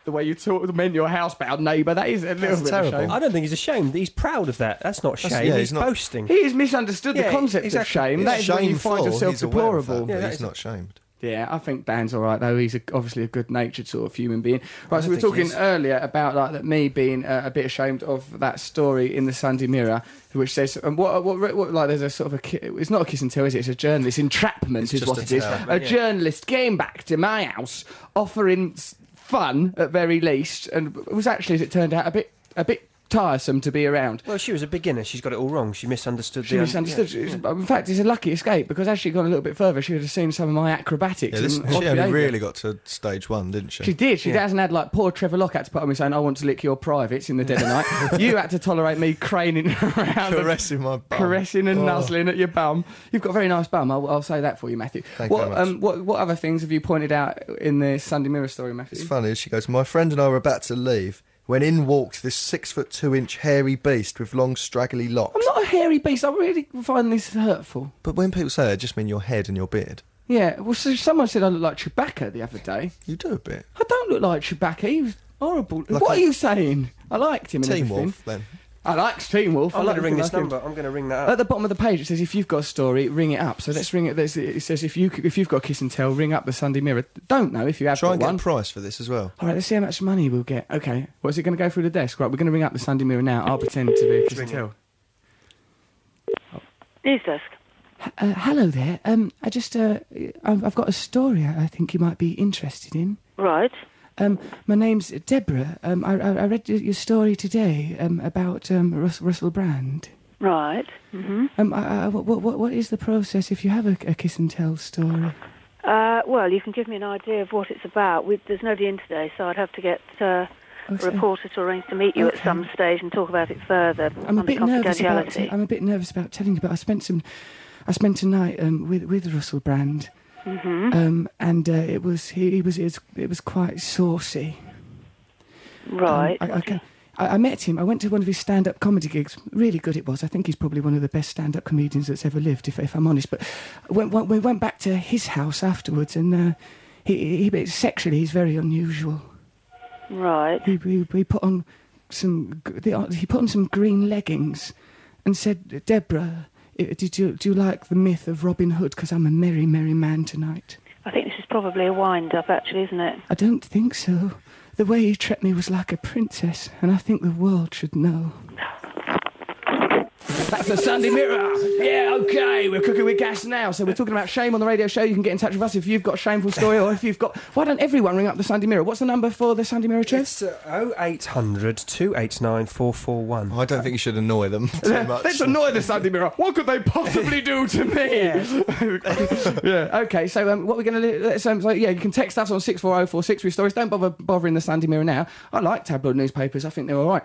The way you talk to men, your housebound neighbour, that is a little bit terrible. of shame. I don't think he's ashamed. He's proud of that. That's not shame. yeah, he's he's not- boasting. He has misunderstood the Yeah, concept exactly. of shame. It's That is when you find shameful, yourself he's aware of that, deplorable. but Yeah, he's that not shamed. Yeah, I think Dan's all right though. He's obviously a good-natured sort of human being. Right, so we were think he talking is. earlier about like that me being a bit ashamed of that story in the Sunday Mirror, which says and what like there's a sort of it's not a kiss and tell, is it? It's a journalist entrapment, It's is just what a it is. tell. A journalist came back to my house offering fun at very least, and it was actually, as it turned out, a bit tiresome to be around. Well, she was a beginner. She's got it all wrong. She misunderstood She misunderstood. In fact, it's a lucky escape because as she'd gone a little bit further, she would have seen some of my acrobatics. Yeah, this, and she odd only behaviour. really got to stage 1, didn't she? She did. She Yeah. hasn't had like poor Trevor Locke to put on me saying, "I want to lick your privates" in the dead of night. You had to tolerate me craning around, and Caressing my bum. caressing and Oh. nuzzling at your bum. You've got a very nice bum. I'll say that for you, Matthew. Thank you what very much. what other things have you pointed out in the Sunday Mirror story, Matthew? It's funny, she goes, my friend and I were about to leave when in walked this 6'2" hairy beast with long straggly locks. I'm not a hairy beast. I really find this hurtful. But when people say it, it just mean your head and your beard. Yeah. Well, so someone said I look like Chewbacca the other day. You do a bit. I don't look like Chewbacca. He was horrible. Like what a- are you saying? I liked him and Team everything. Wolf, then. I like Teen Wolf. I I'm like going to ring everything this like him. number. I'm going to ring that At up. the bottom of the page it says if you've got a story, ring it up. So let's ring it. It says if you've got a kiss and tell, ring up the Sunday Mirror. Don't know if you have Try got and get one. a price for this as well. All right, let's see how much money we'll get. Okay, what's it going to go through the desk? Right, we're going to ring up the Sunday Mirror now. I'll pretend to be a kiss and ring tell. News desk. Hello there. I just I've got a story I think you might be interested in. Right. My name's Deborah. I read your story today about Russell Brand. Right. What is the process if you have a kiss and tell story? Well, you can give me an idea of what it's about. There's nobody in today, so I'd have to get a Okay. reporter to arrange to meet you Okay. at some stage and talk about it further. I'm a under bit nervous about. confidentiality. I'm a bit nervous about telling you, but I spent a night with Russell Brand, and it was quite saucy. Right. I met him. I went to one of his stand-up comedy gigs. Really good it was. I think he's probably one of the best stand-up comedians that's ever lived, if I'm honest. But we went back to his house afterwards, and he sexually he's very unusual. Right. He put on some green leggings, and said, "Deborah, do you like the myth of Robin Hood? Because I'm a merry, merry man tonight." I think this is probably a wind-up, actually, isn't it? I don't think so. The way he treated me was like a princess, and I think the world should know. That's the Sunday Mirror. Yeah, okay, we're cooking with gas now. So we're talking about shame on the radio show. You can get in touch with us if you've got a shameful story, or if you've got... Why don't everyone ring up the Sunday Mirror? What's the number for the Sunday Mirror, Trev? It's 0800 289 441. I don't think you should annoy them too much. Let's annoy the Sunday Mirror. What could they possibly do to me? Yeah. Okay. So what we're going to do? So you can text us on 64046 with stories. Don't bother bothering the Sunday Mirror now. I like tabloid newspapers. I think they're all right.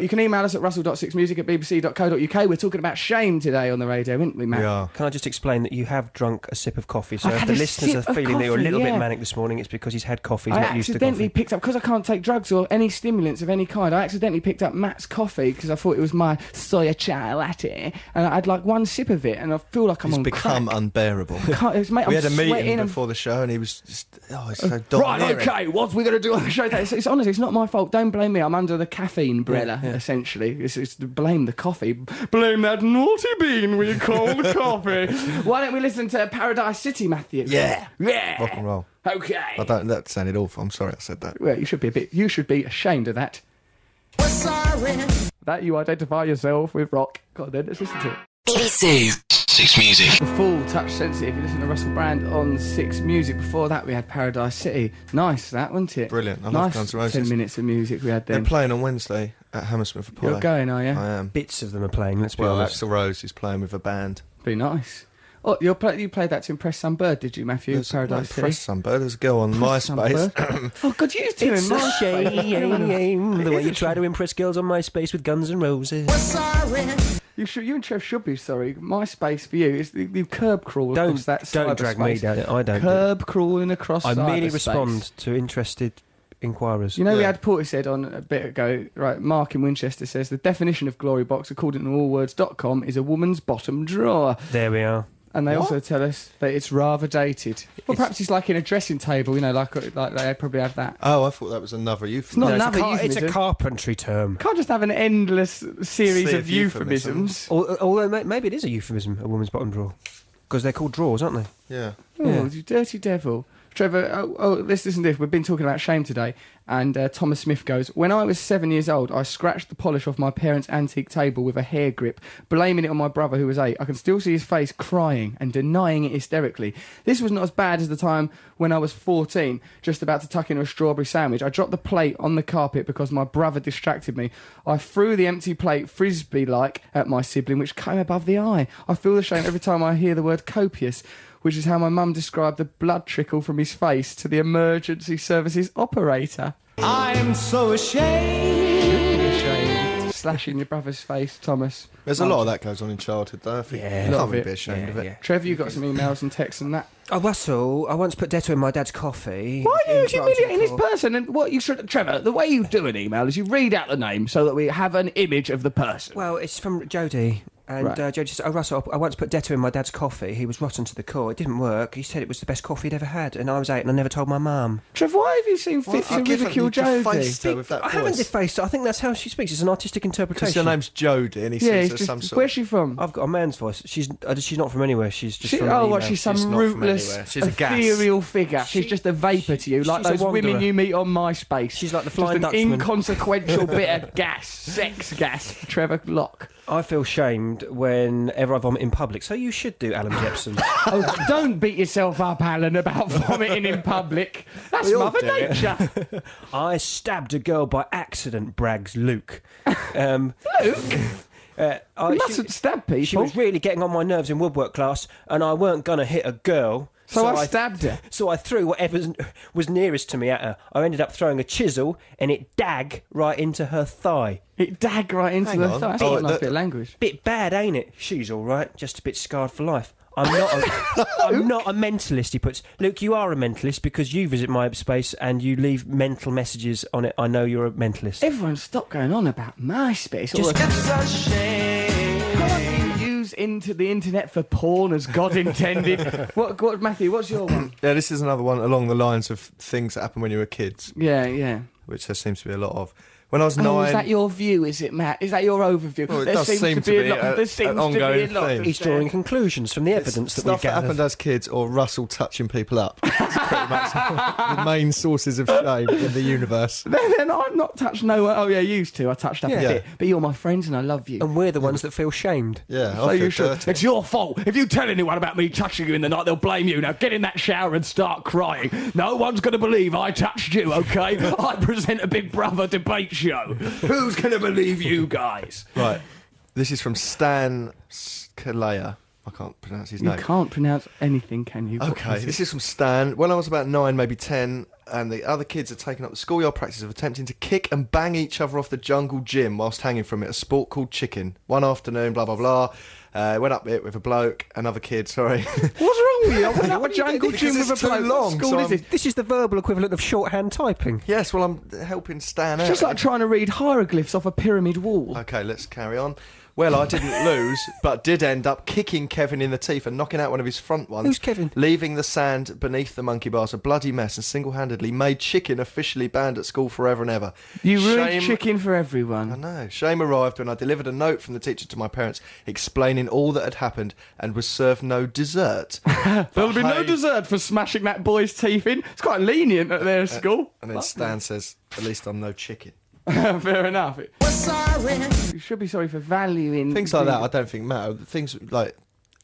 You can email us at russell.6music@bbc.co.uk. We're talking about shame today on the radio, aren't we, Matt? We are. Can I just explain that you have drunk a sip of coffee? So I've if had the a listeners sip are of feeling that you're a coffee, little bit yeah. manic this morning, it's because he's had coffee. He's I not used to accidentally coffee. picked up, because I can't take drugs or any stimulants of any kind, I accidentally picked up Matt's coffee because I thought it was my soya chai latte, and I had like one sip of it, and I feel like I'm It's on become crack. unbearable. Mate, We I'm had a meeting sweating and- before the show and he was just, it's so Right, domineering. okay, what we going to do on the show today? It's honestly, it's not my fault. Don't blame me. I'm under the caffeine umbrella, essentially. It's blame the coffee. Blame that naughty bean we call the coffee. Why don't we listen to Paradise City, Matthew? Yeah. Yeah. Rock and roll. Okay. That sounded awful. I'm sorry I said that. Well, you should be ashamed of that. We're sorry. That you identify yourself with rock. God, then let's listen to it. BBC Six Music. The full Touch Sensitive. You listen to Russell Brand on Six Music. Before that, we had Paradise City. Nice, that, wasn't it? Brilliant. I love nice Guns N' Roses. 10 minutes of music we had They're then. playing on Wednesday at Hammersmith Apollo. You're going, are you? I am. Bits of them are playing, let's be Well, honest. Axl Rose is playing with a band. Be nice. Oh, you played that to impress some bird, did you, Matthew? There's Paradise City. Press Sunbird. There's a girl on MySpace. Oh, God, you two in It's a MySpace. shame the way you try to impress girls on MySpace with Guns N' Roses. You and Trev should be sorry. MySpace for you is the curb crawl across that Don't drag me cyberspace. down it. I don't. Curb crawling across I merely cyberspace. respond to interested inquirers. You know, we Yeah. had Portishead on a bit ago, right? Mark in Winchester says the definition of glory box, according to allwords.com, is a woman's bottom drawer. There we are. And they also tell us that it's rather dated. Well, perhaps it's like in a dressing table, you know, like they probably have that. Oh, I thought that was another euphemism. not No, another it's a euphemism. carpentry term. Can't just have an endless series Sea of of euphemisms. Although maybe it is a euphemism, a woman's bottom drawer. Because they're called drawers, aren't they? Yeah. Oh, Yeah. you dirty devil. Trevor, let's listen to this. We've been talking about shame today. And Thomas Smith goes, when I was 7 years old, I scratched the polish off my parents' antique table with a hair grip, blaming it on my brother who was 8. I can still see his face crying and denying it hysterically. This was not as bad as the time when I was 14, just about to tuck in a strawberry sandwich. I dropped the plate on the carpet because my brother distracted me. I threw the empty plate frisbee-like at my sibling, which came above the eye. I feel the shame every time I hear the word copious, which is how my mum described the blood trickle from his face to the emergency services operator. I'm so ashamed. Slashing your brother's face, Thomas. There's a lot of that goes on in childhood, though. I think Yeah. you A lot can't of be a it. bit ashamed of it. Yeah. Trevor, you got some emails and texts and that. Oh, Russell, I once put Detto in my dad's coffee. Why are you In humiliating this Brighton. person? And what you should, Trevor, the way you do an email is you read out the name so that we have an image of the person. Well, it's from Jodie. And Right. Jodie said, oh, Russell, I once put Detto in my dad's coffee. He was rotten to the core. It didn't work. He said it was the best coffee he'd ever had. And I was 8 and I never told my mum. Trevor, why have you seen fit to ridicule Jodie? With that I haven't voice. defaced her. I think that's how she speaks. It's an artistic Because interpretation. her name's Jodie and he Yeah, sees he's her just, some sort where's she from? I've got a man's voice. She's not from anywhere. She's just She, from an oh, what? email. She's some She's not from rootless, anywhere. She's a gas. ethereal figure. She's just a vapour to you, like she's a those women wanderer. you meet on MySpace. She's like the just Flying an Dutchman. inconsequential bit of gas, sex gas. Trevor Locke. I feel shamed whenever I vomit in public. So you should do, Alan Jepson. Oh, don't beat yourself up, Alan, about vomiting in public. That's We all Mother do it. Nature. I stabbed a girl by accident, brags Luke. Luke, I, you mustn't stab people. She was really getting on my nerves in woodwork class, and I weren't going to hit a girl. So I stabbed her. So I threw whatever was nearest to me at her. I ended up throwing a chisel, and it dag right into her thigh. It dag right into Hang the on. thigh. That's Oh, quite a nice that- bit of language. Bit bad, ain't it? She's all right, just a bit scarred for life. I'm not a mentalist, he puts. Luke, you are a mentalist because you visit my space and you leave mental messages on it. I know you're a mentalist. Everyone stop going on about MySpace. Just- Can't you use into the internet for porn as God intended? what, Matthew, what's your one? Yeah, this is another one along the lines of things that happen when you were kids, Yeah. which there seems to be a lot of. When I was Oh, 9... is that your view, is it, Matt? Is that your overview? Well, it does seem to be there seems an to ongoing be a lot theme. of He's drawing conclusions from the evidence that we've Stuff that gathered. happened as kids, or Russell touching people up. That's pretty much the main sources of shame in the universe. Then I've not touched no one. Oh, yeah, you used to. I touched up a Yeah. bit. But you're my friends and I love you. And we're the ones that feel shamed. Yeah, So I you feel should. dirty. It's your fault. If you tell anyone about me touching you in the night, they'll blame you. Now get in that shower and start crying. No one's going to believe I touched you, okay? I present a Big Brother debate show. Who's going to believe you guys? Right. This is from Stan Skalea. I can't pronounce his You name. can't pronounce anything, can you? What Okay, is this it? is from Stan. When I was about 9, maybe 10, and the other kids had taken up the schoolyard practice of attempting to kick and bang each other off the jungle gym whilst hanging from it, a sport called chicken. One afternoon, blah, blah, blah. Went up it with a bloke, another kid, sorry. What's wrong with you? I went up a What do you jungle think? gym Because with a it's too bloke. long, What school so is I'm- this? This is the verbal equivalent of shorthand typing. Yes, well, I'm helping Stan out. It's just like trying to read hieroglyphs off a pyramid wall. Okay, let's carry on. Well, I didn't lose, but did end up kicking Kevin in the teeth and knocking out one of his front ones. Who's Kevin? Leaving the sand beneath the monkey bars a bloody mess and single-handedly made chicken officially banned at school forever and ever. You ruined Shame- chicken for I everyone. know. Shame arrived when I delivered a note from the teacher to my parents explaining all that had happened and was served no dessert. There'll be no hey- dessert for smashing that boy's teeth in. It's quite lenient at their school. And then Stan says, at least I'm no chicken. Fair enough. You should be sorry for valuing Things like that I don't think matter. Things like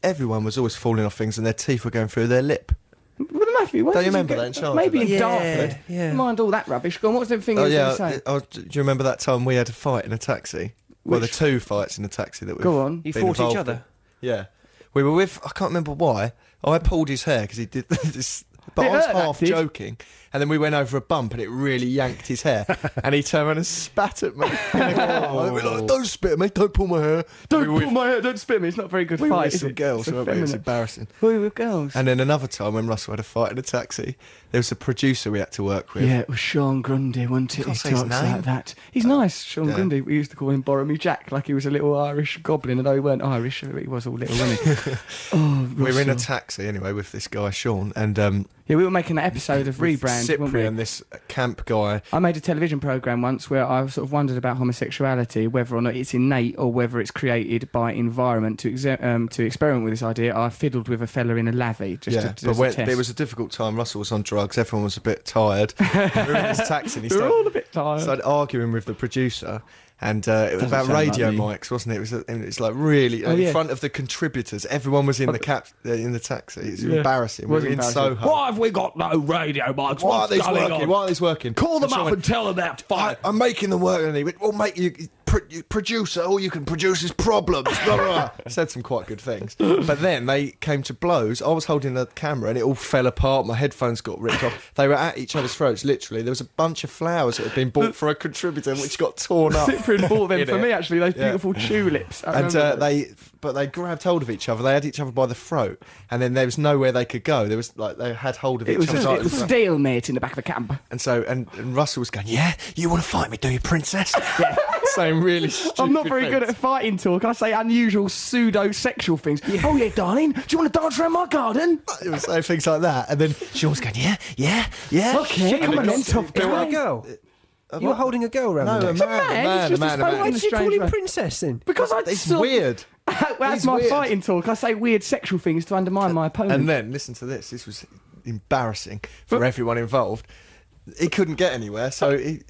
everyone was always falling off things and their teeth were going through their lip. Well, Matthew, where Don't did you remember go? that in childhood? Maybe in Yeah, Dartford. yeah. Mind all that rubbish. Go on, what's the thing Oh you yeah, were going to say? do you remember that time we had a fight in a taxi? Well, the Which- 2 fights in a taxi that we Go on. You fought each other. Yeah, we were with. I can't remember why. I pulled his hair because he did this, but It I was hurt, that half did. joking. And then we went over a bump and it really yanked his hair. And he turned around and spat at me. I was like, don't spit at me, don't pull my hair. Don't we pull my hair, don't spit me. It's not a very good we were fight, with is some it? girls, It's weren't we? It was effeminate. embarrassing. We were with girls. And then another time when Russell had a fight in a taxi, there was a producer we had to work with. Yeah, it was Sean Grundy, wasn't it? Can't He say his talks name. like that. He's nice, Sean Yeah. Grundy. We used to call him Borrow Me Jack, like he was a little Irish goblin, although he weren't Irish, he was all little, wasn't he? Oh, We were in a Russell. taxi anyway with this guy, Sean, and Yeah, we were making that episode of with Rebrand, weren't we? Cyprian, this camp guy. I made a television programme once where I sort of wondered about homosexuality, whether or not it's innate or whether it's created by environment. To experiment with this idea, I fiddled with a fella in a lavvy just Yeah, to but when, test. it was a difficult time. Russell was on drugs. Everyone was a bit tired. We were in this taxi, and he we were all started, a bit tired. started arguing with the producer. And it was Doesn't about sound like radio me. mics, wasn't it? And it's like really Oh, in yeah. front of the contributors. Everyone was in the taxi. It's Yeah. embarrassing. Was We were in embarrassing. Soho. Why have we got no radio mics? Why are What's these going working? on? Why are these working? Call them Sean up went, and tell them they're fine. I'm making them work, and he went, well, mate, you producer, all you can produce is problems. Blah, blah, blah. Said some quite good things. But then they came to blows. I was holding the camera and it all fell apart. My headphones got ripped off. They were at each other's throats, literally. There was a bunch of flowers that had been bought for a contributor which got torn up. Cyprian bought them in for it. me, actually, those Yeah. beautiful tulips. I And remember them. they grabbed hold of each other. They had each other by the throat, and then there was nowhere they could go. There was like they had hold of It each was other's a arms. stalemate in the back of the camp. And so, and Russell was going, yeah, you want to fight me, do you, princess? Yeah. Saying really stupid I'm not very good things. at fighting talk. I say unusual pseudo-sexual things. Oh, yeah, darling, do you want to dance around my garden? It was saying things like that. And then Sean was going, yeah. Okay, come on then, tough You were a guy. girl. You were holding a girl around No, the a neck. man, He's just a Why in a did you call strange him way. princess then? Because I It's sort of- weird. Well, that's He's my weird. fighting talk. I say weird sexual things to undermine my opponent. And then, listen to this. This was embarrassing for everyone involved. He couldn't get anywhere, so he,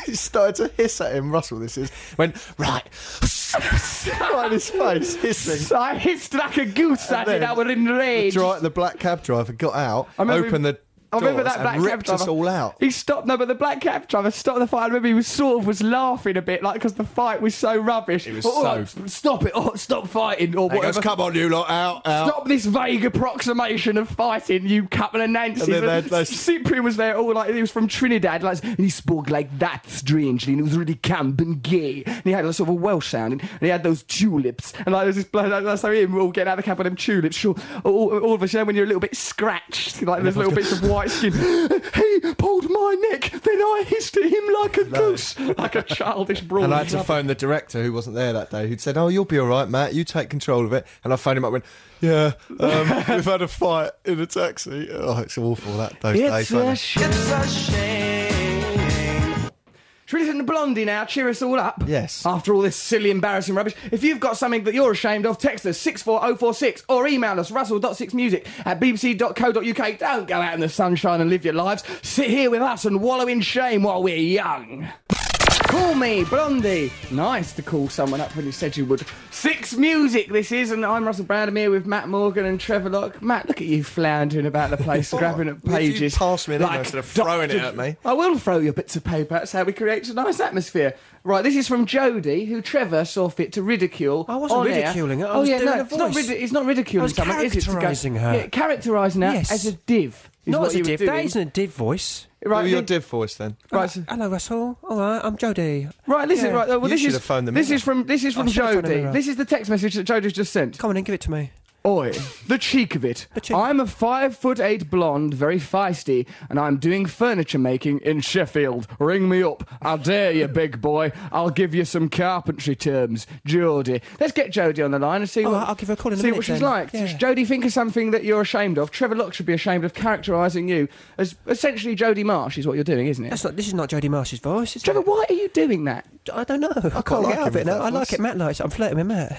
he started to hiss at him. Russell, this is. Went, right. Right in his face, hissing. So I hissed like a goose at it. then I was enraged. The black cab driver got out, I remember opened the I remember doors that black and cab ripped us driver. all out. He stopped. No, but the black cab driver stopped the fight. I remember he was laughing a bit, like because the fight was so rubbish. It was stop it! Oh, stop fighting or He goes, whatever. come on, you lot, out. Stop this vague approximation of fighting, you couple of Nancy's. And then they'd- Cyprian was there, all like he was from Trinidad, like, and he spoke like that strangely, and it was really camp and gay. And he had a sort of a Welsh sound, and he had those tulips, and like there was this bloke. That's how him all getting out of the cab with them tulips. Sure, all of us, you know, when you're a little bit scratched, like there's little bits of white skin. He pulled my neck, then I hissed at him like a goose, like a childish brawl. And I had to phone the director who wasn't there that day, who'd said, oh, you'll be all right, Matt, you take control of it. And I phoned him up and went, yeah, we've had a fight in a taxi. Oh, it's awful, those days. It's a weren't shame. Should we listen to Blondie now? Cheer us all up. Yes. After all this silly, embarrassing rubbish. If you've got something that you're ashamed of, text us 64046 or email us russell.6music@bbc.co.uk. Don't go out in the sunshine and live your lives. Sit here with us and wallow in shame while we're young. Call me Blondie. Nice to call someone up when you said you would. Six Music this is, and I'm Russell Brand. I'm here with Matt Morgan and Trevor Locke. Matt, look at you floundering about the place, grabbing at If you pages. pass me an email instead of throwing it at me. I will throw you bits of paper. That's how we create a nice atmosphere. Right, this is from Jodie, who Trevor saw fit to ridicule. I wasn't on air. ridiculing her, I Oh was yeah, doing no, a it's not, voice. it's not ridiculing I was someone, is it? To go- characterising her. Yeah, characterising her Yes. as a div. Is Not what as a you were div. That doing. isn't a div voice. Right, Do your then- div voice then. Right, so- Hello, Russell. All right, I'm Jodie. right, listen. Yeah. Right, well, You this should is have phoned them this in. is from I should have phoned them Jodie. in. This is the text message that Jodie's just sent. Come on and give it to me. Oi, the cheek of it. The cheek. I'm a 5'8" blonde, very feisty, and I'm doing furniture making in Sheffield. Ring me up. I dare you, big boy. I'll give you some carpentry terms. Jodie. Let's get Jodie on the line and see Oh, what I'll give her a call in a see minute what she's then. like. Yeah. Does Jodie think of something that you're ashamed of? Trevor Locke should be ashamed of characterising you as essentially Jodie Marsh is what you're doing, isn't it? This is not Jodie Marsh's voice. Is Trevor, it? why are you doing that? I don't know. I quite can't like get out of him it with now. that I like voice. it. Matt likes it. I'm flirting with Matt.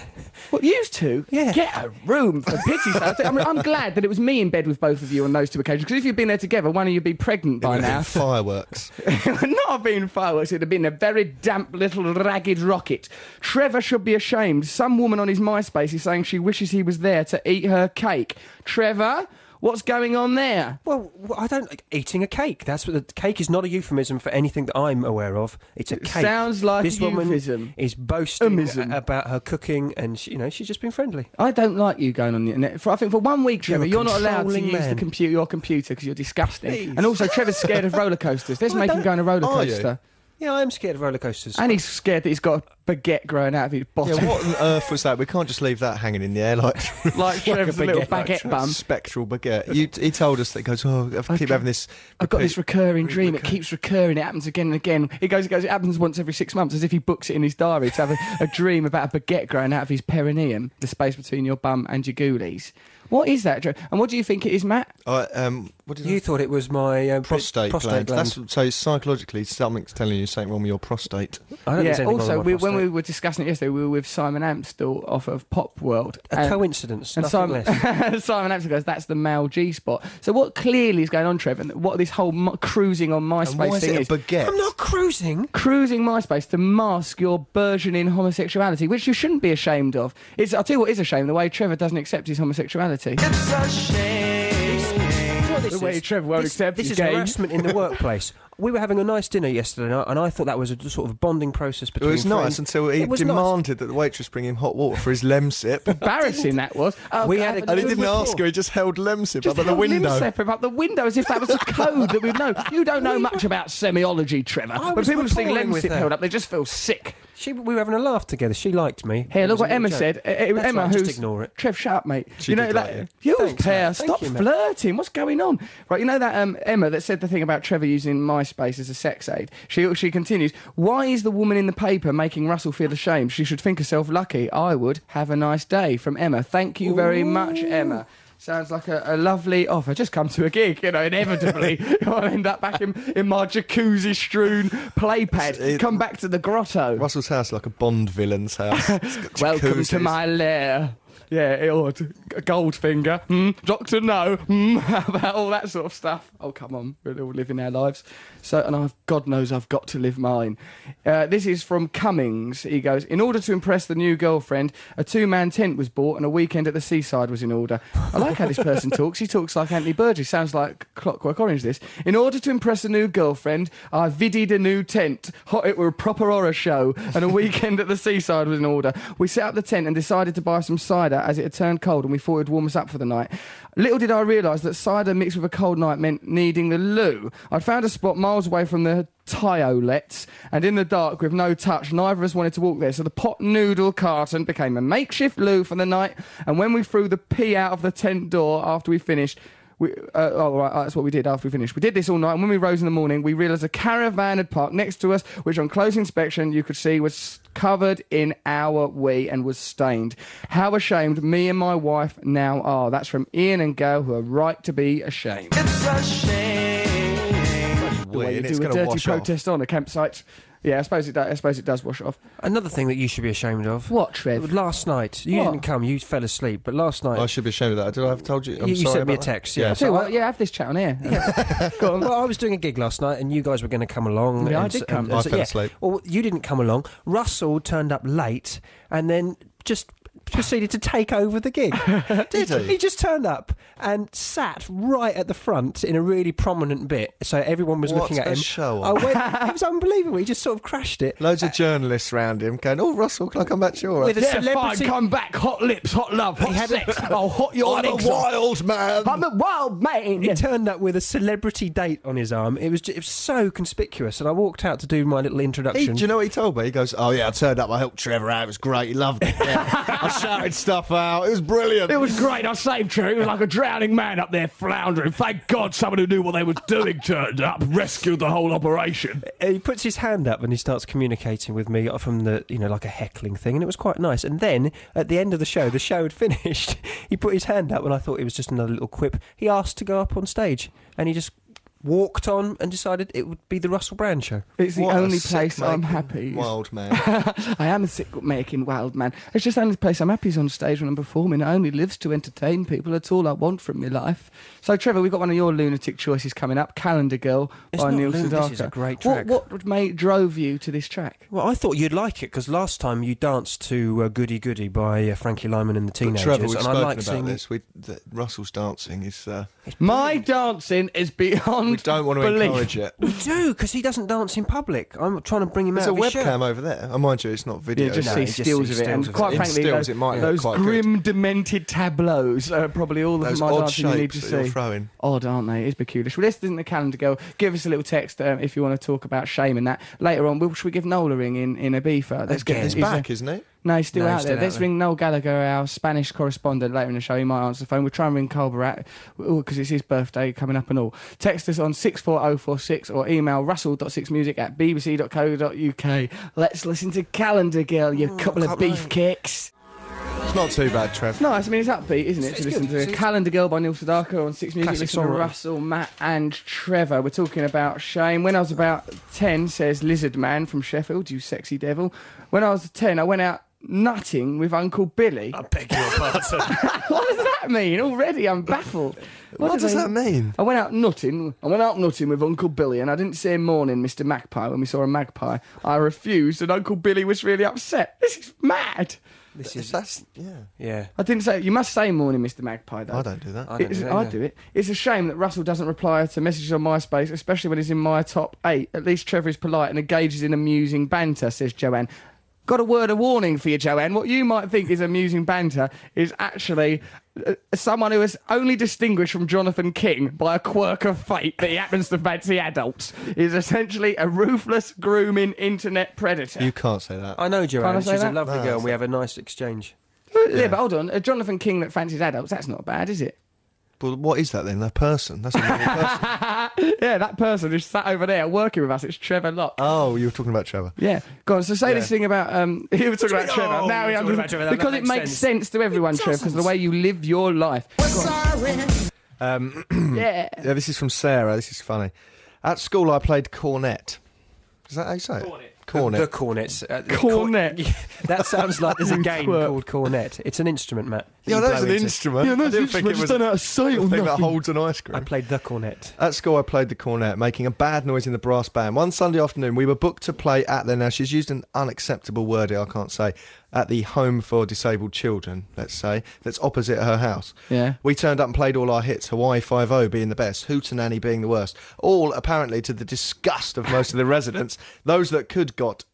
What, used to? Yeah. Get a room, for pity's sake. I'm glad that it was me in bed with both of you on those two occasions, because if you'd been there together, one of you'd be pregnant by now. Fireworks. It would not have been fireworks, it'd have been a very damp little ragged rocket. Trevor should be ashamed. Some woman on his MySpace is saying she wishes he was there to eat her cake. Trevor, what's going on there? Well, I don't like eating a cake. That's what the cake is not a euphemism for anything that I'm aware of. It's a cake. Sounds like this a woman euphemism. is boasting Euphemism. about her cooking, and she's just been friendly. I don't like you going on the internet. I think for 1 week, Trevor, You're a you're not allowed to controlling use man. your computer because you're disgusting. Please. And also, Trevor's scared of roller coasters. Let's I make him don't- go on a roller Are you? coaster. Yeah, I am scared of roller coasters. And he's scared that he's got a baguette growing out of his bottom. Yeah, what on earth was that? We can't just leave that hanging in the air like like Trevor's little baguette. baguette bum. spectral baguette. He told us that he goes, I keep having this. I've got this recurring dream. It recur- keeps recurring. It happens again and again. He goes. It happens once every 6 months, as if he books it in his diary to have a dream about a baguette growing out of his perineum, the space between your bum and your ghoulies. What is that, Trevor? And what do you think it is, Matt? What did You thought it was my prostate gland. That's so psychologically something's telling you something wrong with your prostate. I don't think there's anything wrong Also, with my when we prostate. were discussing it yesterday, we were with Simon Amstel off of Pop World. A coincidence, And nothing Simon, less. Simon Amstel goes, "That's the male G spot." So what clearly is going on, Trevor? And what this whole cruising on And why MySpace is thing it is? a baguette? I'm not cruising. Cruising MySpace to mask your burgeoning homosexuality, which you shouldn't be ashamed of. I'll tell you what is a shame, the way Trevor doesn't accept his homosexuality. The way Trevor won't accept This his is gay. harassment in the workplace. We were having a nice dinner yesterday night, and I thought that was a sort of bonding process It between was nice friends. until he It was nice. demanded that the waitress bring him hot water for his Lemsip. Embarrassing that was. Oh, We God, had a- but And he it didn't was ask her, he just held Lemsip Just up at the held window. Limsep up the window as if that was a code that we'd know. You don't know much about semiology, Trevor. I When was people see rappalling with Lemsip her. held up, they just feel sick. We were having a laugh together. She liked me. Here, It look was what a Emma little said. joke. Emma, That's right, who's just ignore it. Trev, shut up, mate. She you know did that like you. you Thanks, pair, Matt. Thank stop you, Matt. flirting. What's going on? Right, you know that Emma that said the thing about Trevor using MySpace as a sex aid. She continues. Why is the woman in the paper making Russell feel ashamed? She should think herself lucky. I would. Have a nice day. From Emma. Thank you very much, Emma. Sounds like a lovely offer. Just come to a gig, inevitably. I'll end up back in my jacuzzi-strewn playpad. Come back to the grotto. Russell's house is like a Bond villain's house. It's got Welcome to jacuzzis. my lair. Yeah, it ought. Goldfinger. Doctor No. How about all that sort of stuff? Oh, come on. We're all living our lives. So, and God knows I've got to live mine. This is from Cummings. He goes, in order to impress the new girlfriend, a 2-man tent was bought and a weekend at the seaside was in order. I like how this person talks. He talks like Anthony Burgess. Sounds like Clockwork Orange, this. In order to impress a new girlfriend, I viddied a new tent. It were a proper horror show and a weekend at the seaside was in order. We set up the tent and decided to buy some cider as it had turned cold and we thought it would warm us up for the night. Little did I realise that cider mixed with a cold night meant needing the loo. I'd found a spot miles away from the Tyolets, and in the dark with no touch, neither of us wanted to walk there, so the pot noodle carton became a makeshift loo for the night, and when we threw the pee out of the tent door after we finished, that's what we did after we finished. We did this all night, and when we rose in the morning, we realised a caravan had parked next to us, which on close inspection you could see was covered in our wee and was stained. How ashamed me and my wife now are. That's from Ian and Gail, who are right to be ashamed. It's a shame. The way you And do it's a going to dirty wash off. protest on a campsite. Yeah, I suppose it does. I suppose it does wash off. Another thing that you should be ashamed of. What, Trev? Last night, you What? didn't come. You fell asleep. But last night, I should be ashamed of that. Did I have told you? I'm you sorry sent me a about that. text. Yeah. Tell you what, have this chat on here. Go on. Well, I was doing a gig last night, and you guys were going to come along. Yeah, I and did so- come. and I so- fell yeah. asleep. Well, you didn't come along. Russell turned up late, and then just proceeded to take over the gig. Did he? He just turned up and sat right at the front in a really prominent bit, so everyone was What looking at a him. show I off. went, it was unbelievable. He just sort of crashed it. Loads of journalists around him going, "Oh, Russell, can I come back to your?" With a Yeah, fine, celebrity. come back. Hot lips, hot love, hot sex. I'll hot your I'm a legs off. wild man. I'm a wild man. He turned up with a celebrity date on his arm. It was so conspicuous, and I walked out to do my little Do introduction. you know what he told me? He goes, "Oh yeah, I turned up. I helped Trevor out. It was great. He loved it. Yeah. I shouted stuff out. It was brilliant. It was great. I saved Trevor. He was like a drowning man up there floundering. Thank God someone who knew what they was doing turned up, rescued the whole operation. He puts his hand up and he starts communicating with me from the, like a heckling thing, and it was quite nice. And then at the end of the show had finished. He put his hand up, and I thought it was just another little quip. He asked to go up on stage, and he just walked on and decided it would be the Russell Brand show. It's the What a only place I'm sick-making happy. Wild man. I am a sick-making wild man. It's just the only place I'm happy is on stage when I'm performing. I only lives to entertain people. That's all I want from my life. So, Trevor, we've got one of your lunatic choices coming up, Calendar Girl It's by not Neil lunatic, Sedaka. this is a great track. What drove you to this track? Well, I thought you'd like it because last time you danced to Goody Goody by Frankie Lyman and the But Teenagers. Trevor, we've and I spoken like about seeing this. Russell's dancing is... My dancing is beyond we don't want to belief. encourage it. We do, because he doesn't dance in public. I'm trying to bring him There's out a of his webcam shirt. over there. And mind you, it's not video. You just No, see you just stills see of it, stills and of quite it. In frankly, stills, it might look those quite good. grim, demented tableaus are probably all of Those my odd dancing you need to shapes that you're see. throwing. Odd, aren't they? It is peculiar. Well, this isn't the Calendar Girl. Give us a little text if you want to talk about shame and that. Later on, should we give Noel a ring in Ibiza? Let's Again. He's he's back, isn't he? No, he's still No, out he's there. still out Let's there. ring Noel Gallagher, our Spanish correspondent, later in the show. He might answer the phone. We'll try and ring Cole Barat because it's his birthday coming up and all. Text us on 64046 or email russell.6music@bbc.co.uk. Let's listen to Calendar Girl, you couple of beef kicks. It's not too bad, Trev. No, I mean, it's upbeat, isn't it, to listen to Calendar Girl by Neil Sedaka on Six Music. Classic Listen to songwriter. Russell, Matt and Trevor. We're talking about shame. When I was about 10, says Lizard Man from Sheffield, you sexy devil. When I was 10, I went out nutting with Uncle Billy. I beg your pardon. What does that mean? Already I'm baffled. What does that mean? I went out nutting with Uncle Billy, and I didn't say morning, Mr. Magpie, when we saw a magpie. I refused, and Uncle Billy was really upset. This is mad. Yeah. I didn't say, you must say morning, Mr. Magpie, though. I don't do that. I don't do that I either. do it. It's a shame that Russell doesn't reply to messages on MySpace, especially when he's in my top 8. At least Trevor is polite and engages in amusing banter, says Joanne. Got a word of warning for you, Joanne. What you might think is amusing banter is actually someone who is only distinguished from Jonathan King by a quirk of fate that he happens to fancy adults. Is essentially a ruthless, grooming internet predator. You can't say that. I know Can't I Joanne. say She's that? a lovely No, girl and we have a nice exchange. Yeah, but hold on. A Jonathan King that fancies adults, that's not bad, is it? But what is that then? A person? That's a normal person. Yeah, that person who's sat over there working with us, it's Trevor Locke. Oh, you were talking about Trevor. Yeah, go on. So say this thing about you were talking about Trevor. Oh, Now you were he talking about Trevor, that because it makes makes sense. sense to everyone, Trevor, because of the way you live your life. Yeah. Yeah, this is from Sarah. This is funny. At school, I played cornet. Is that how you say it? Cornet. The cornets. Cornet. That sounds like there's a You game twerp. called cornet. It's an instrument, Matt. Yeah, You that's blow an into. instrument. Yeah, no, I it's didn't think it was don't know how to say it or a thing that nothing. holds an ice cream. I played the cornet. At school, I played the cornet, making a bad noise in the brass band. One Sunday afternoon, we were booked to play at the... Now, she's used an unacceptable word here, I can't say. At the Home for Disabled Children, let's say, that's opposite her house. Yeah. We turned up and played all our hits, Hawaii Five-0 being the best, Hootenanny being the worst. All, apparently, to the disgust of most of the residents. Those that could got